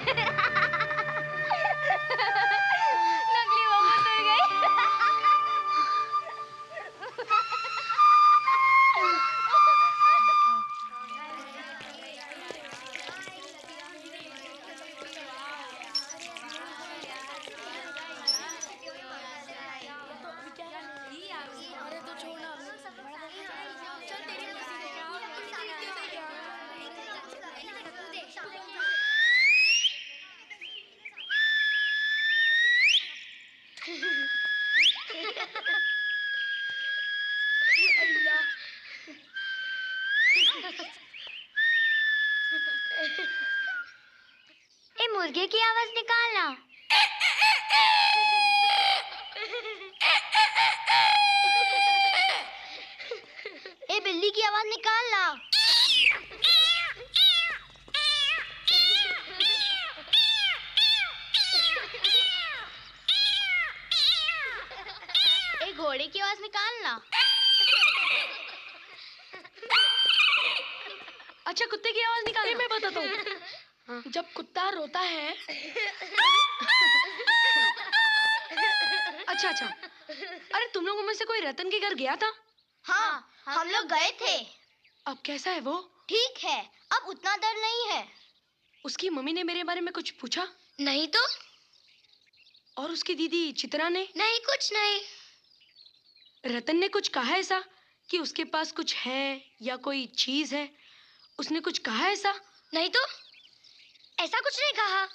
C: ए मुर्गे की आवाज निकालना। ए बिल्ली की आवाज निकालना। ए घोड़े की आवाज निकालना।
L: अच्छा, कुत्ते की आवाज निकाले, मैं बताता हूँ। जब कुत्ता रोता है अच्छा अच्छा। अरे तुम लोगों में से कोई रतन के घर गया था?
C: हाँ, हम लोग गए थे।
L: अब कैसा है वो?
C: ठीक है, अब उतना डर नहीं है।
L: उसकी मम्मी ने मेरे बारे में कुछ पूछा?
B: नहीं तो।
L: और उसकी दीदी चित्रा ने?
B: नहीं, कुछ नहीं।
L: रतन ने कुछ कहा ऐसा कि उसके पास कुछ है या कोई चीज है? उसने कुछ कहा ऐसा?
B: नहीं तो, ऐसा कुछ नहीं कहा।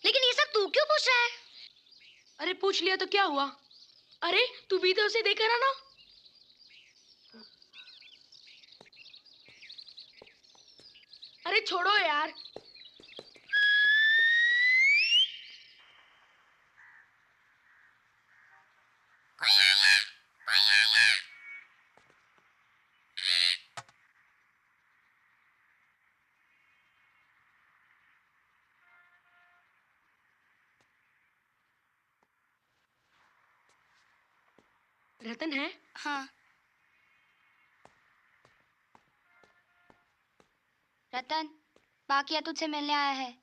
B: लेकिन ये सब तू क्यों पूछ रहा है?
L: अरे पूछ लिया तो क्या हुआ? अरे तू भी तो उसे देखकर आना। अरे छोड़ो यार। रतन है?
C: हाँ। रतन, बाकिया तुझसे मिलने आया है।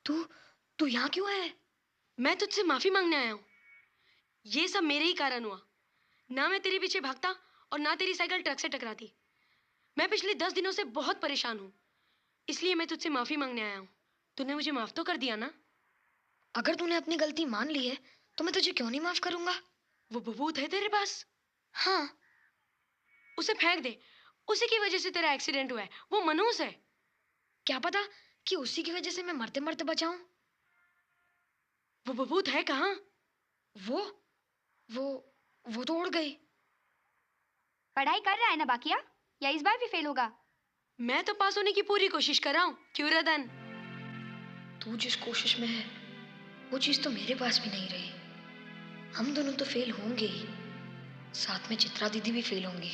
B: तू यहाँ क्यों है?
L: मैं तुझसे माफी मांगने आया हूँ। ये सब मेरे ही कारण हुआ। ना मैं तेरे पीछे भागता और ना तेरी साइकिल ट्रक से टकराती। मैं पिछले 10 दिनों से बहुत परेशान हूँ, इसलिए मैं तुझसे माफी मांगने आया हूँ। तूने मुझे माफ तो कर दिया ना?
B: अगर तूने अपनी गलती मान ली है तो मैं तुझे क्यों नहीं माफ करूंगा।
L: वो बबूत है तेरे पास?
B: हाँ।
L: उसे फेंक दे। उसी की वजह से तेरा एक्सीडेंट हुआ है। वो मनहूस है।
B: क्या पता कि उसी की वजह से मैं मरते मरते बचाऊं।
L: वो बबूत है कहाँ?
B: वो तो उड़ गई।
J: पढ़ाई कर रहा है ना बाकिया, या इस बार भी फेल होगा?
L: मैं तो पास होने की पूरी कोशिश कर रहा हूँ। क्यों रतन?
B: तू जिस कोशिश में है वो चीज तो मेरे पास भी नहीं रही। हम दोनों तो फेल होंगे ही, साथ में चित्रा दीदी भी फेल होंगी।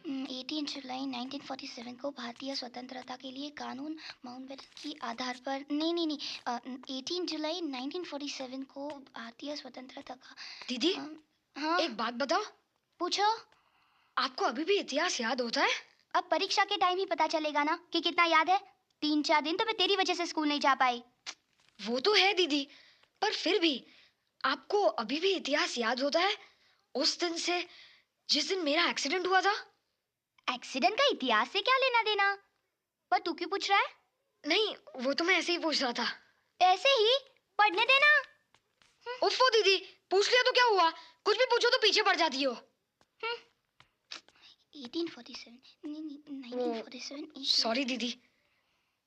C: 18 जुलाई 1947 को भारतीय स्वतंत्रता के लिए कानून माउंटबेटन के आधार पर नहीं 18 जुलाई 1947 को भारतीय स्वतंत्रता का।
B: दीदी,
C: हाँ?
B: एक बात बताओ।
C: पूछो।
B: आपको अभी भी इतिहास याद होता है?
C: अब परीक्षा के टाइम ही पता चलेगा ना कि कितना याद है। 3-4 दिन तो मैं तेरी वजह से स्कूल नहीं जा पाई।
B: वो तो है दीदी, पर फिर भी आपको अभी भी इतिहास याद होता है उस दिन से जिस दिन मेरा एक्सीडेंट हुआ था?
C: एक्सीडेंट का इतिहास से क्या लेना देना? पर तू क्यों पूछ रहा है?
B: नहीं, वो तो मैं ऐसे ही पूछ रहा था।
C: ऐसे ही? पढ़ने देना।
B: उफ़ो दीदी, पूछ लिया तो क्या हुआ? कुछ भी पूछो तो पीछे पड़ जाती हो।
C: 1947
B: सॉरी दीदी,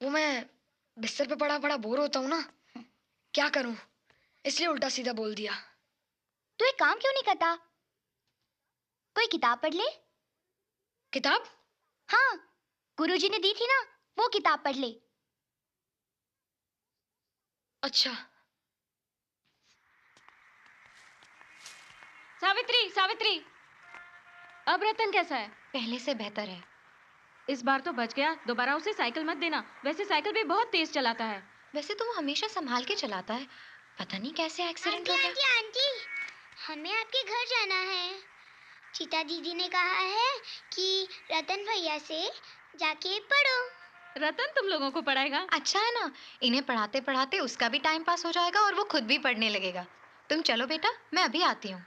B: वो मैं बिस्तर पे पड़ा पड़ा बोर होता हूँ ना, क्या करूँ, इसलिए उल्टा सीधा बोल दिया।
C: तू एक काम क्यों नहीं करता? कोई किताब पढ़ ले।
B: किताब?
C: हाँ, गुरुजी ने दी थी ना, वो किताब पढ़ ले।
B: अच्छा।
H: सावित्री, सावित्री, अब रतन कैसा है?
A: पहले से बेहतर है।
H: इस बार तो बच गया। दोबारा उसे साइकिल मत देना। वैसे साइकिल भी बहुत तेज चलाता है।
A: वैसे तो वो हमेशा संभाल के चलाता है, पता नहीं कैसे एक्सीडेंट हो गया।
C: आंटी, हमें आपके घर जाना है। चीता दीदी ने कहा है कि रतन भैया से जाके पढ़ो।
H: रतन तुम लोगों को पढ़ाएगा?
A: अच्छा है ना, इन्हें पढ़ाते पढ़ाते उसका भी टाइम पास हो जाएगा और वो खुद भी पढ़ने लगेगा। तुम चलो बेटा, मैं अभी आती हूँ।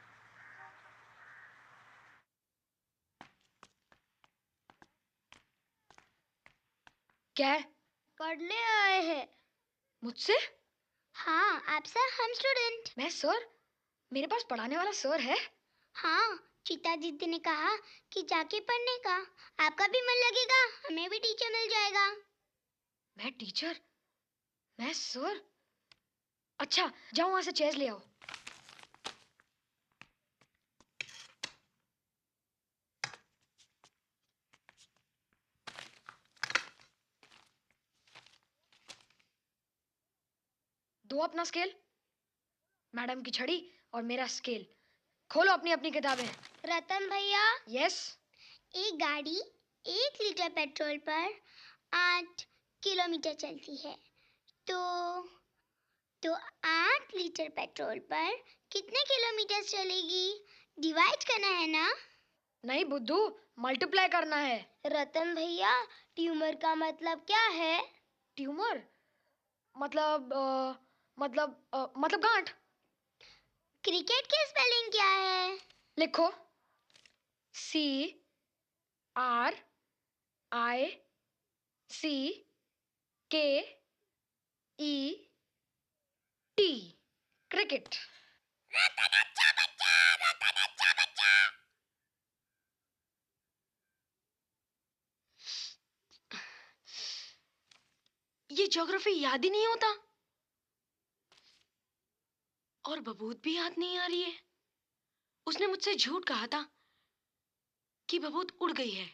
B: क्या है?
C: पढ़ने आए हैं।
B: मुझसे?
C: हाँ, आप सर, हम स्टूडेंट।
B: मैं सर? मेरे पास पढ़ाने वाला सर है?
C: हाँ, चीता दीदी ने कहा कि जाके पढ़ने का। आपका भी मन लगेगा, हमें भी टीचर मिल जाएगा।
B: मैं टीचर? मैं सर? अच्छा, जाओ वहां से चेस ले आओ। दो अपना स्केल, मैडम की छड़ी और मेरा स्केल। खोलो अपनी अपनी किताबें।
C: रतन भैया।
B: यस।
C: एक गाड़ी 1 लीटर पेट्रोल पर 8 किलोमीटर चलती है, तो 8 लीटर पेट्रोल पर कितने किलोमीटर चलेगी? डिवाइड करना है ना?
B: नहीं बुद्धू, मल्टीप्लाई करना है।
C: रतन भैया, ट्यूमर का मतलब क्या है?
B: ट्यूमर? मतलब गांठ।
C: क्रिकेट की स्पेलिंग क्या है?
B: लिखो CRICKET। क्रिकेट।
L: ये ज्योग्राफी याद ही नहीं होता और बबूत भी याद नहीं आ रही है। उसने मुझसे झूठ कहा था कि बबूत उड़ गई है।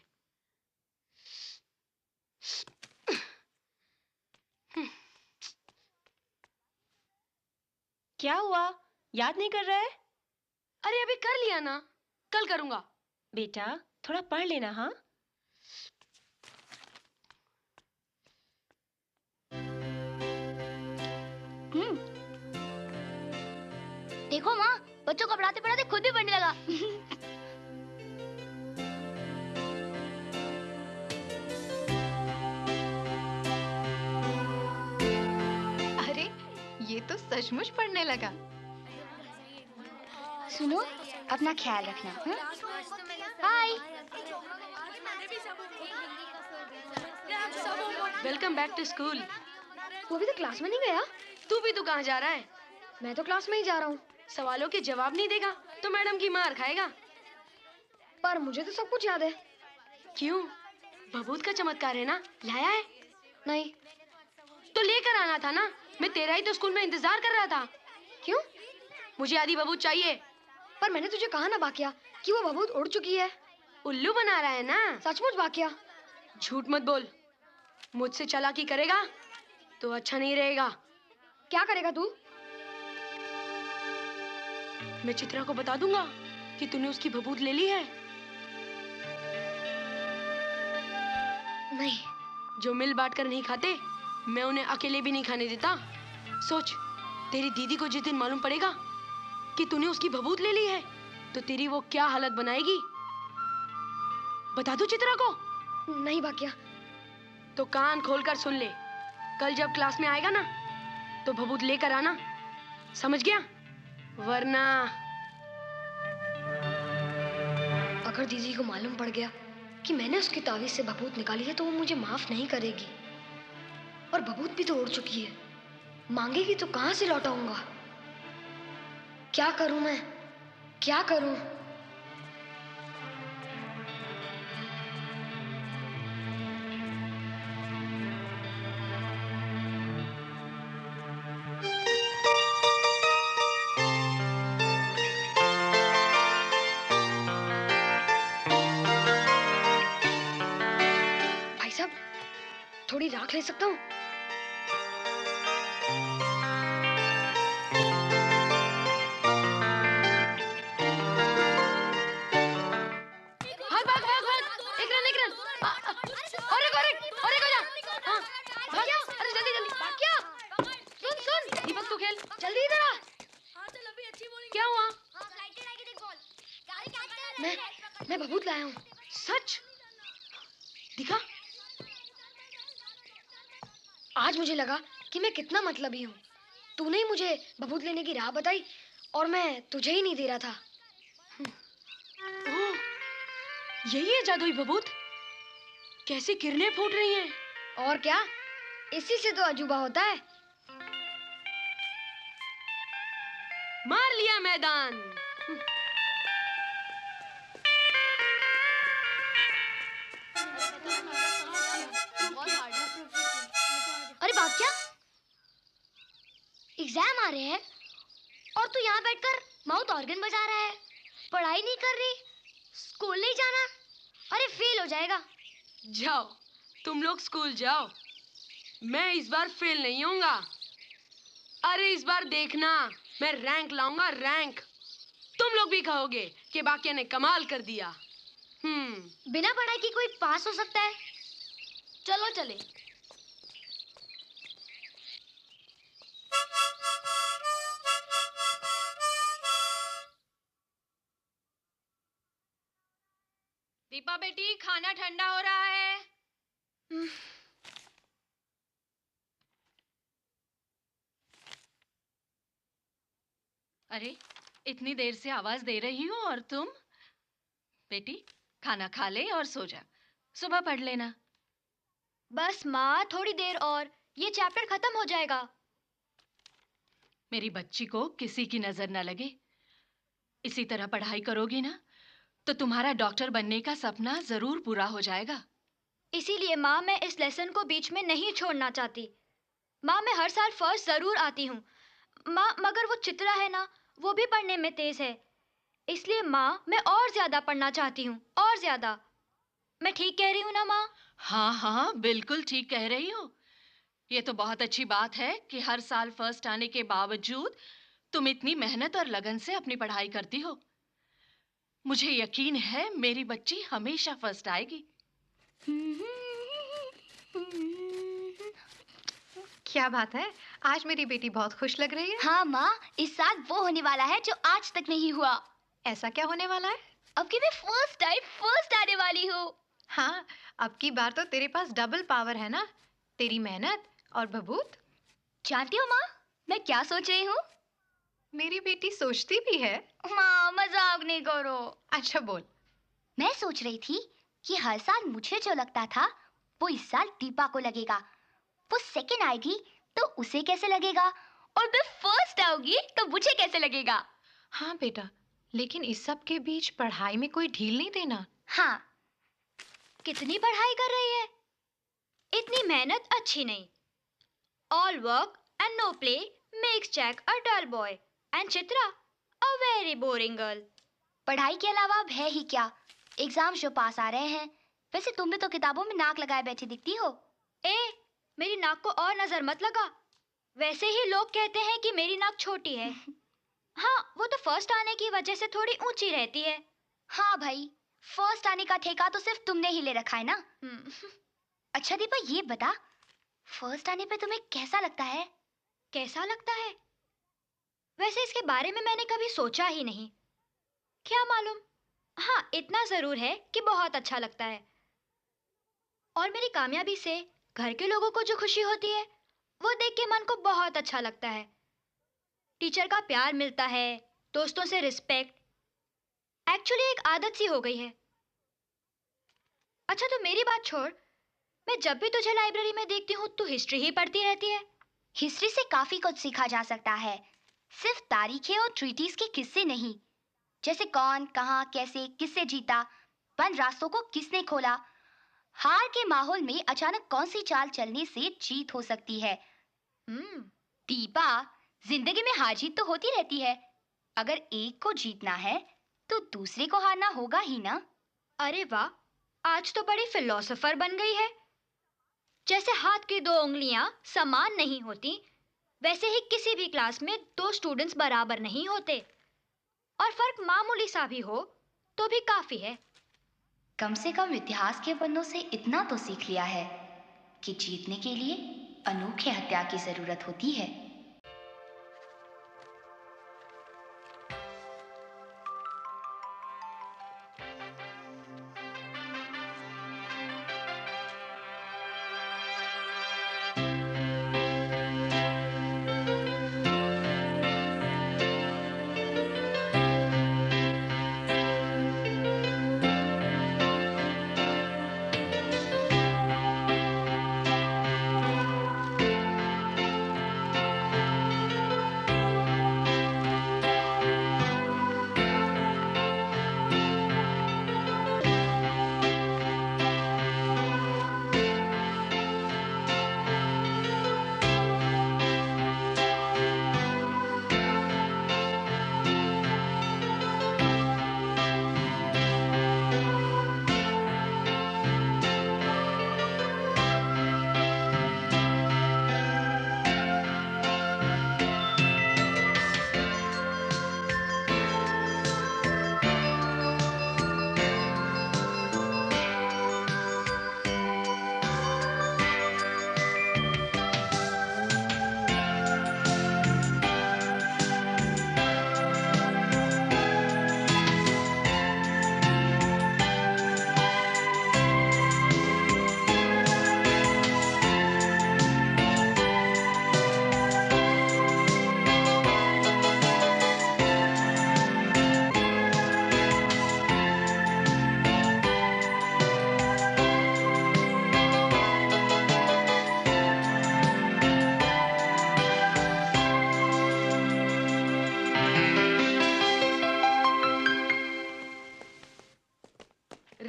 H: क्या हुआ? याद नहीं कर रहा है?
L: अरे अभी कर लिया ना, कल करूंगा।
H: बेटा थोड़ा पढ़ लेना। हाँ
C: देखो माँ, बच्चों को पढ़ाते पढ़ाते खुद भी पढ़ने लगा।
A: अरे ये तो सचमुच पढ़ने लगा।
C: सुनो, अपना ख्याल रखना। Hi.
L: Welcome back to school.
B: वो अभी तक क्लास में नहीं गया?
L: तू भी तो कहाँ जा रहा है?
B: मैं तो क्लास में ही जा रहा हूँ।
L: सवालों के जवाब नहीं देगा तो मैडम की मार खाएगा।
B: पर मुझे तो सब कुछ याद है।
L: क्यों? बबूत का चमत्कार है ना, लाया है?
B: नहीं।
L: तो लेकर आना था ना, मैं तेरा ही तो स्कूल में इंतजार कर रहा था।
B: क्यों?
L: मुझे आधी बबूत चाहिए।
B: पर मैंने तुझे कहा ना बाकिया कि वो बबूत उड़ चुकी है।
L: उल्लू बना रहा है ना?
B: सचमुच बाकिया।
L: झूठ मत बोल। मुझसे चालाकी करेगा तो अच्छा नहीं रहेगा।
B: क्या करेगा तू?
L: मैं चित्रा को बता दूंगा कि तूने उसकी बबूत ले ली है।
B: नहीं।
L: जो मिल बांट कर नहीं खाते, मैं उन्हें अकेले भी नहीं खाने देता। सोच, तेरी दीदी को जिस दिन मालूम पड़ेगा कि तूने उसकी बबूत ले ली है तो तेरी वो क्या हालत बनाएगी। बता दूं चित्रा को?
B: नहीं बाकिया।
L: तो कान खोलकर सुन ले, कल जब क्लास में आएगा ना तो बबूत लेकर आना, समझ गया? वरना
B: अगर दीदी को मालूम पड़ गया कि मैंने उसकी तावीज से बबूत निकाली है तो वो मुझे माफ नहीं करेगी। और बबूत भी तो उड़ चुकी है, मांगेगी तो कहां से लौटाऊंगा? क्या करूं मैं, क्या करूं? भाई साहब, थोड़ी राख ले सकता हूँ? मैं बबूत लाया हूँ।
L: सच? दिखा।
B: आज मुझे लगा कि मैं कितना मतलबी हूँ। तूने ही मुझे बबूत लेने की राह बताई और मैं तुझे ही नहीं दे रहा था।
L: ओह, यही है जादुई बबूत? कैसी किरणें फूट रही हैं।
B: और क्या, इसी से तो अजूबा होता है।
L: मार लिया मैदान।
C: अरे बाप, क्या एग्जाम आ रहे हैं और तू यहाँ बैठकर माउथ ऑर्गन बजा रहा है? पढ़ाई नहीं कर रही, स्कूल नहीं जाना? अरे फेल हो जाएगा।
L: जाओ, तुम लोग स्कूल जाओ, मैं इस बार फेल नहीं होऊंगा। अरे इस बार देखना, मैं रैंक लाऊंगा, रैंक। तुम लोग भी कहोगे कि बाकिया ने कमाल कर दिया।
C: बिना पढ़ाई की कोई पास हो सकता है? चलो चले।
A: दीपा बेटी, खाना ठंडा हो रहा है।
O: अरे इतनी देर से आवाज दे रही हूँ और तुम? बेटी खाना खा ले और सो जा, सुबह पढ़ लेना।
B: बस माँ, थोड़ी देर और, ये चैप्टर खत्म हो जाएगा।
O: मेरी बच्ची को किसी की नजर न लगे। इसी तरह पढ़ाई करोगी ना तो तुम्हारा डॉक्टर बनने का सपना जरूर पूरा हो जाएगा।
B: इसीलिए माँ मैं इस लेसन को बीच में नहीं छोड़ना चाहती। माँ मैं हर साल फर्स्ट जरूर आती हूँ। माँ मगर वो चित्रा है ना, वो भी पढ़ने में तेज है। इसलिए माँ मैं और ज्यादा पढ़ना चाहती हूँ, और ज्यादा। मैं ठीक कह रही हूँ ना माँ?
O: हाँ हाँ बिल्कुल ठीक कह रही हो। ये तो बहुत अच्छी बात है कि हर साल फर्स्ट आने के बावजूद तुम इतनी मेहनत और लगन से अपनी पढ़ाई करती हो। मुझे यकीन है मेरी बच्ची हमेशा फर्स्ट आएगी।
A: क्या बात है, आज मेरी बेटी बहुत खुश लग रही है।
C: हाँ माँ, इस साल वो होने वाला है जो आज तक नहीं हुआ।
A: ऐसा क्या होने वाला है?
C: अब की मैं फर्स्ट आने वाली हूँ।
A: हाँ, अब की बार तो तेरे पास डबल पावर है ना, तेरी मेहनत और बबूत।
C: जानती हो माँ, मैं क्या सोच रही हूँ?
A: मेरी बेटी सोचती भी है।
C: माँ मजाक नहीं करो।
A: अच्छा बोल।
C: मैं सोच रही थी कि हर साल मुझे जो लगता था वो इस साल दीपा को लगेगा। वो सेकंड आएगी तो उसे कैसे लगेगा, और मैं फर्स्ट आऊंगी तो मुझे कैसे लगेगा।
A: हाँ बेटा, लेकिन इस सब के बीच पढ़ाई में कोई ढील नहीं देना।
B: हाँ, कितनी पढ़ाई कर रही है? इतनी मेहनत अच्छी नहीं। All work and no play makes Jack a dull boy and Chitra a very boring girl.
C: पढ़ाई के अलावा अब है ही क्या? एग्जाम जो पास आ रहे हैं। वैसे तुम भी तो किताबों में नाक लगाए बैठी दिखती हो।
B: मेरी नाक को और नजर मत लगा। वैसे ही लोग कहते हैं कि मेरी नाक छोटी है। हाँ, वो तो फर्स्ट आने की वजह से थोड़ी ऊंची रहती है।
C: हाँ भाई, फर्स्ट आने का ठेका तो सिर्फ तुमने ही ले रखा है ना। अच्छा दीपा, ये बता, फर्स्ट आने पे तुम्हें कैसा लगता है?
B: कैसा लगता है? वैसे इसके बारे में मैंने कभी सोचा ही नहीं। क्या मालूम। हाँ, इतना जरूर है कि बहुत अच्छा लगता है। और मेरी कामयाबी से घर के लोगों को जो खुशी होती है वो देख के मन को बहुत अच्छा लगता है। टीचर का प्यार मिलता है, दोस्तों से रिस्पेक्ट, एक्चुअली एक आदत सी हो गई है। अच्छा तो मेरी बात छोड़, मैं जब भी तुझे लाइब्रेरी में देखती हूँ तू हिस्ट्री ही पढ़ती रहती है।
C: हिस्ट्री से काफी कुछ सीखा जा सकता है, सिर्फ तारीखें और ट्रीटीज के किस्से नहीं। जैसे कौन, कहां, कैसे, किससे जीता, बंद रास्तों को किसने खोला, हार के माहौल में अचानक कौन सी चाल चलने से जीत हो सकती है। दीपा, जिंदगी में हार जीत तो होती रहती है। अगर एक को जीतना है तो दूसरे को हारना होगा ही ना।
B: अरे वाह, आज तो बड़ी फिलोसोफर बन गई है। जैसे हाथ की दो उंगलियां समान नहीं होती, वैसे ही किसी भी क्लास में दो स्टूडेंट्स बराबर नहीं होते, और फर्क मामूली सा भी हो तो भी काफी है।
C: कम से कम इतिहास के पन्नों से इतना तो सीख लिया है कि जीतने के लिए अनोखे हथियार की जरूरत होती है।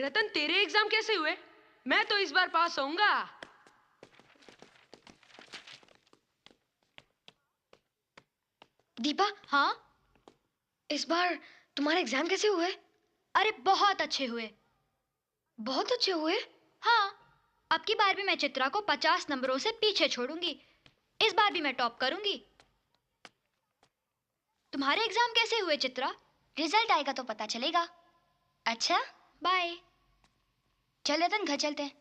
L: रतन, तेरे एग्जाम कैसे हुए? मैं तो इस बार पास होऊंगा।
B: दीपा।
A: हाँ?
B: इस बार तुम्हारे एग्जाम कैसे हुए?
P: अरे बहुत अच्छे हुए।
B: बहुत अच्छे हुए?
P: हाँ, अब की बार भी मैं चित्रा को 50 नंबरों से पीछे छोड़ूंगी। इस बार भी मैं टॉप करूंगी। तुम्हारे एग्जाम कैसे हुए चित्रा?
C: रिजल्ट आएगा तो पता चलेगा। अच्छा,
P: बाय।
C: चल रतन, घर चलते हैं।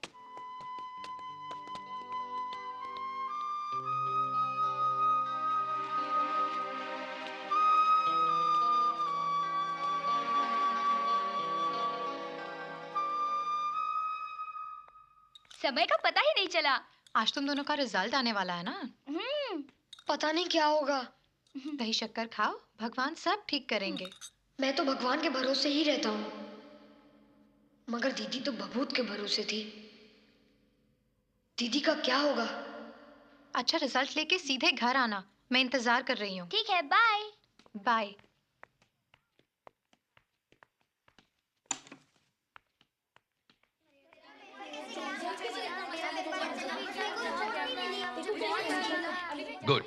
J: समय का पता ही नहीं चला।
A: आज तुम दोनों का रिजल्ट आने वाला है ना?
B: पता नहीं क्या होगा।
A: दही शक्कर खाओ, भगवान सब ठीक करेंगे।
B: मैं तो भगवान के भरोसे ही रहता हूँ, मगर दीदी तो भभूत के भरोसे थी। दीदी का क्या होगा?
A: अच्छा, रिजल्ट लेके सीधे घर आना, मैं इंतजार कर रही हूँ।
C: ठीक है, बाय।
A: बाय।
E: गुड।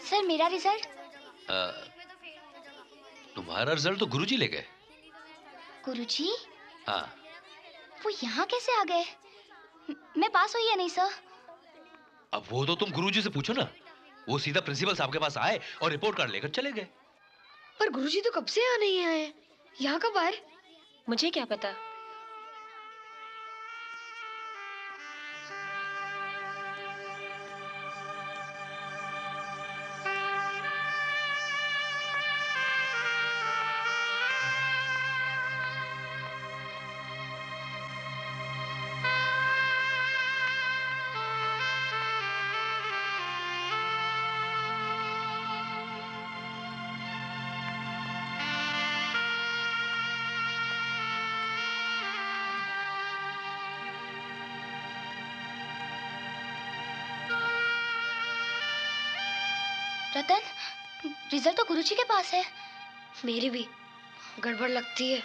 C: सर, मेरा रिजल्ट?
E: तुम्हारा रिजल्ट तो गुरुजी ले गए।
C: गुरुजी?
E: हाँ।
C: वो यहाँ कैसे आ गए? मैं पास हुई या नहीं सर?
E: अब वो तो तुम गुरुजी से पूछो ना। वो सीधा प्रिंसिपल साहब के पास आए और रिपोर्ट कार्ड लेकर चले गए।
B: पर गुरुजी तो कब से यहाँ नहीं आए? यहाँ कब आए?
H: मुझे क्या पता।
C: रतन, रिजल्ट तो गुरुजी के पास है।
B: मेरी भी गड़बड़ लगती है।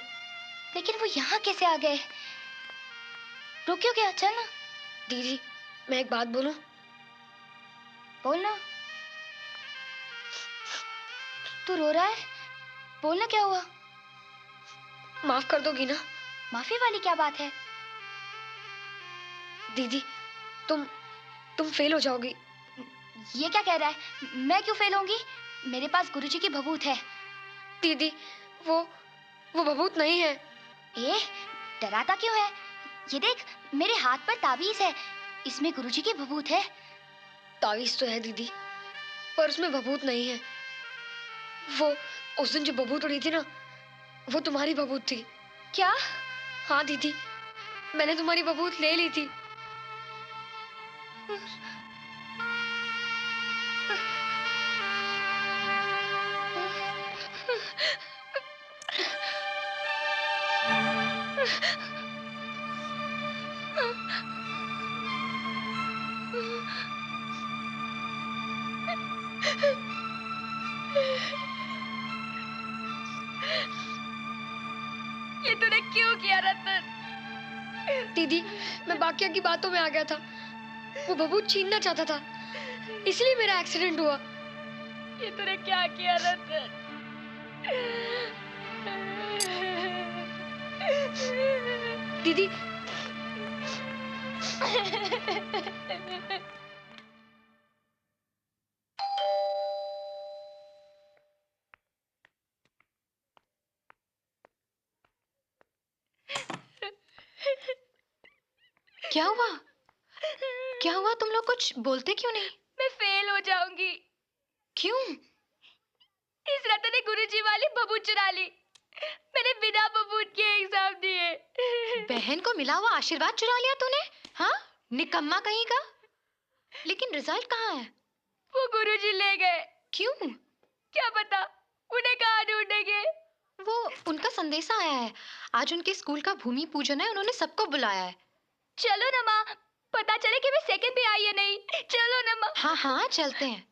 C: लेकिन वो यहाँ कैसे आ गए? रुकियो क्या, चल ना।
B: दीदी, मैं एक बात बोलूं?
C: बोलना। तू रो रहा है? बोलना, क्या हुआ?
B: माफ कर दोगी ना?
C: माफी वाली क्या बात है?
B: दीदी, तुम फेल हो जाओगी।
C: ये क्या कह रहा है? मैं क्यों फेल होंगी? मेरे पास गुरुजी की भभूत है।
B: दीदी, वो भभूत नहीं है।
C: डराता क्यों है? ये देख, मेरे हाथ पर ताबीज है, इसमें गुरुजी की भभूत है।
B: ताबीज तो है दीदी, पर उसमें भभूत नहीं है। वो उस दिन जो भभूत उड़ी थी ना, वो तुम्हारी भभूत थी।
C: क्या?
B: हाँ दीदी, मैंने तुम्हारी भभूत ले ली थी।
J: ये तूने क्यों किया रतन?
B: दीदी, मैं बाकिया की बातों में आ गया था। वो भभूत छीनना चाहता था, इसलिए मेरा एक्सीडेंट हुआ।
J: ये तूने क्या किया रतन?
B: दीदी,
A: क्या हुआ? क्या हुआ? तुम लोग कुछ बोलते क्यों नहीं?
J: मैं फेल हो जाऊंगी।
A: क्यों?
J: इस रतन ने गुरुजी वाली भभूत चुरा ली। मैंने बिना भभूत के एग्जाम दिए।
A: बहन को मिला हुआ आशीर्वाद चुरा लिया तूने? हाँ, निकम्मा कहीं का। लेकिन रिजल्ट कहाँ है?
J: वो गुरुजी ले गए।
A: क्यों?
J: क्या पता, उन्हें कहाँ ढूंढेंगे।
A: वो उनका संदेशा आया है, आज उनके स्कूल का भूमि पूजन है, उन्होंने सबको बुलाया है।
J: चलो ना माँ, पता चले कि मैं सेकंड पे आई या नहीं। चलो ना माँ।
A: हाँ हाँ, चलते हैं।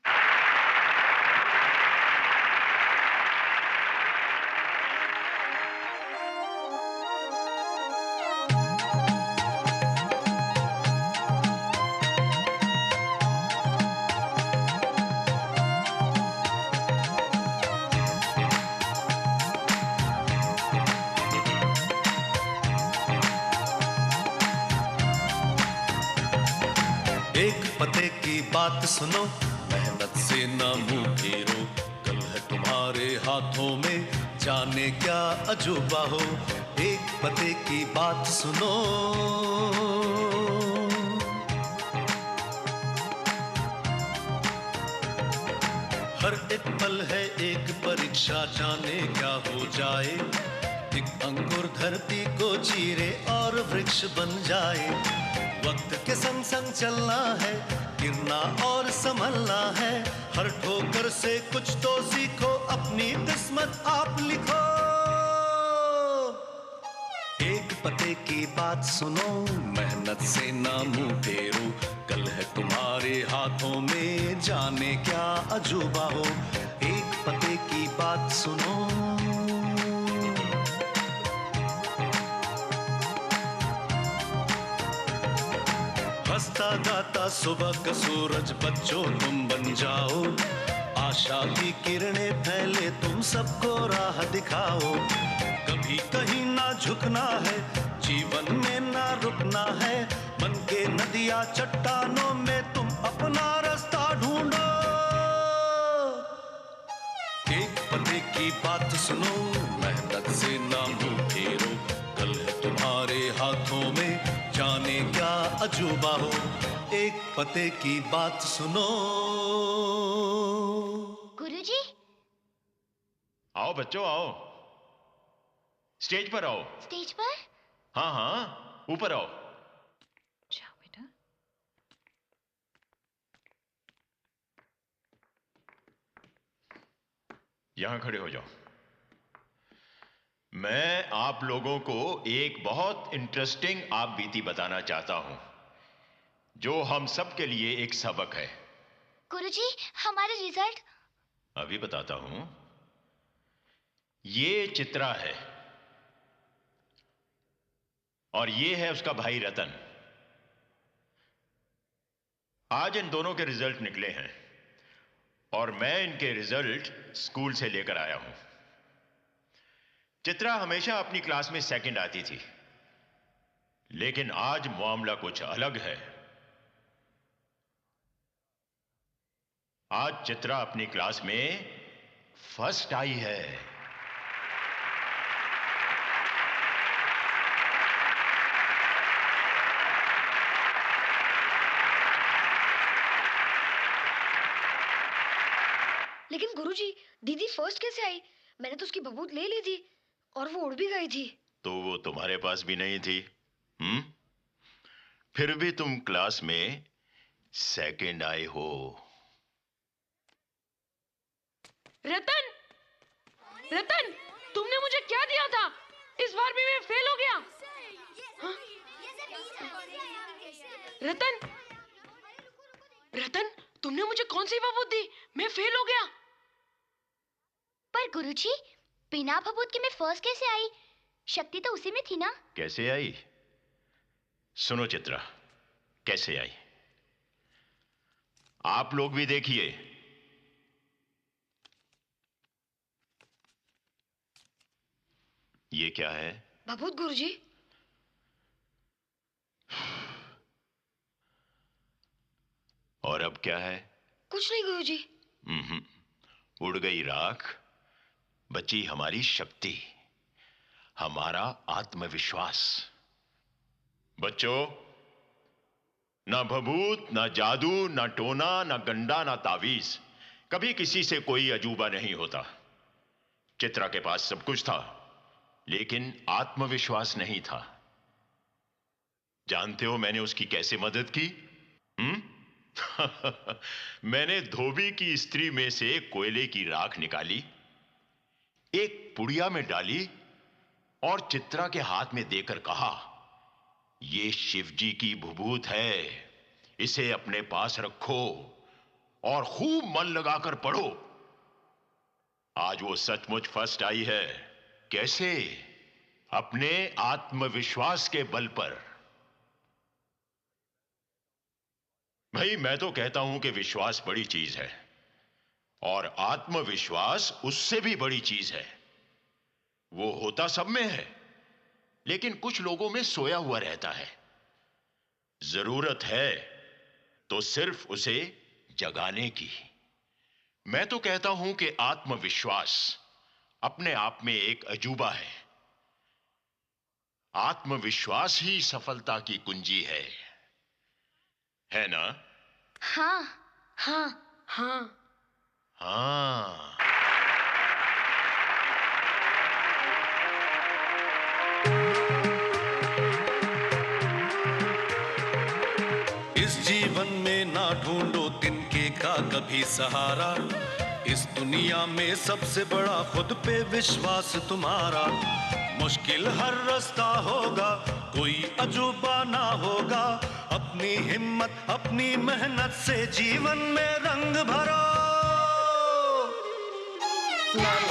Q: पते की बात सुनो, मेहनत से ना मुंह फेरो, कल है तुम्हारे हाथों में, जाने क्या अजूबा हो। एक पते की बात सुनो, हर एक पल है एक परीक्षा, जाने क्या हो जाए। एक अंकुर धरती को चीरे और वृक्ष बन जाए। वक्त के संग संग चलना है, गिरना और संभलना है, हर ठोकर से कुछ तो सीखो, अपनी किस्मत आप लिखो। एक पते की बात सुनो, मेहनत से ना मुंह फेरो, कल है तुम्हारे हाथों में, जाने क्या अजूबा हो। एक पते की बात सुनो। हंसता गाता सुबह का सूरज बच्चों तुम बन जाओ, आशा की किरणें फैले, तुम सबको राह दिखाओ। कभी कहीं ना झुकना है, जीवन में ना रुकना है, बन के नदियां चट्टानों में तुम अपना रास्ता ढूंढो। एक पते की बात सुनो, मेहनत से ना मुंह फेरो, कल है तुम्हारे हाथों में, जाने क्या अजूबा हो। एक पते की बात सुनो।
C: गुरुजी,
I: आओ बच्चों आओ, स्टेज पर आओ।
C: स्टेज पर?
I: हाँ हाँ, ऊपर आओ।
A: जाओ बेटा।
I: यहां खड़े हो जाओ। मैं आप लोगों को एक बहुत इंटरेस्टिंग आप बीती बताना चाहता हूं, जो हम सब के लिए एक सबक है।
C: गुरुजी, हमारे रिजल्ट?
I: अभी बताता हूं। ये चित्रा है और ये है उसका भाई रतन। आज इन दोनों के रिजल्ट निकले हैं और मैं इनके रिजल्ट स्कूल से लेकर आया हूं। चित्रा हमेशा अपनी क्लास में सेकंड आती थी, लेकिन आज मामला कुछ अलग है। आज चित्रा अपनी क्लास में फर्स्ट आई है।
B: लेकिन गुरुजी, दीदी फर्स्ट कैसे आई? मैंने तो उसकी बबूत ले ली थी और वो उड़ भी गई थी।
I: तो वो तुम्हारे पास भी नहीं थी? फिर भी तुम क्लास में सेकंड आए हो।
L: रतन, रतन, तुमने मुझे क्या दिया था? इस बार भी मैं फेल हो गया। हाँ? रतन, रतन, तुमने मुझे कौन सी बबूत दी? मैं फेल हो गया।
C: पर गुरुजी, बिना बबूत के मैं फर्स्ट कैसे आई? शक्ति तो उसी में थी ना?
I: कैसे आई? सुनो चित्रा, कैसे आई आप लोग भी देखिए। ये क्या है?
B: बबूत गुरुजी।
I: और अब क्या है?
B: कुछ नहीं गुरुजी।
I: उड़ गई राख, बची हमारी शक्ति, हमारा आत्मविश्वास। बच्चों, ना भभूत, ना जादू, ना टोना, ना गंडा, ना तावीज, कभी किसी से कोई अजूबा नहीं होता। चित्रा के पास सब कुछ था, लेकिन आत्मविश्वास नहीं था। जानते हो मैंने उसकी कैसे मदद की? मैंने धोबी की स्त्री में से कोयले की राख निकाली, एक पुड़िया में डाली और चित्रा के हाथ में देकर कहा, ये शिवजी की भभूत है, इसे अपने पास रखो और खूब मन लगाकर पढ़ो। आज वो सचमुच फर्स्ट आई है। कैसे? अपने आत्मविश्वास के बल पर। भाई, मैं तो कहता हूं कि विश्वास बड़ी चीज है और आत्मविश्वास उससे भी बड़ी चीज है। वो होता सब में है, लेकिन कुछ लोगों में सोया हुआ रहता है। जरूरत है तो सिर्फ उसे जगाने की। मैं तो कहता हूं कि आत्मविश्वास अपने आप में एक अजूबा है। आत्मविश्वास ही सफलता की कुंजी है ना?
C: हाँ
L: हाँ हाँ
I: हाँ।
Q: इस जीवन में ना ढूंढो तिनके का कभी सहारा, इस दुनिया में सबसे बड़ा खुद पे विश्वास तुम्हारा। मुश्किल हर रास्ता होगा, कोई अजूबा ना होगा, अपनी हिम्मत अपनी मेहनत से जीवन में रंग भरो। ला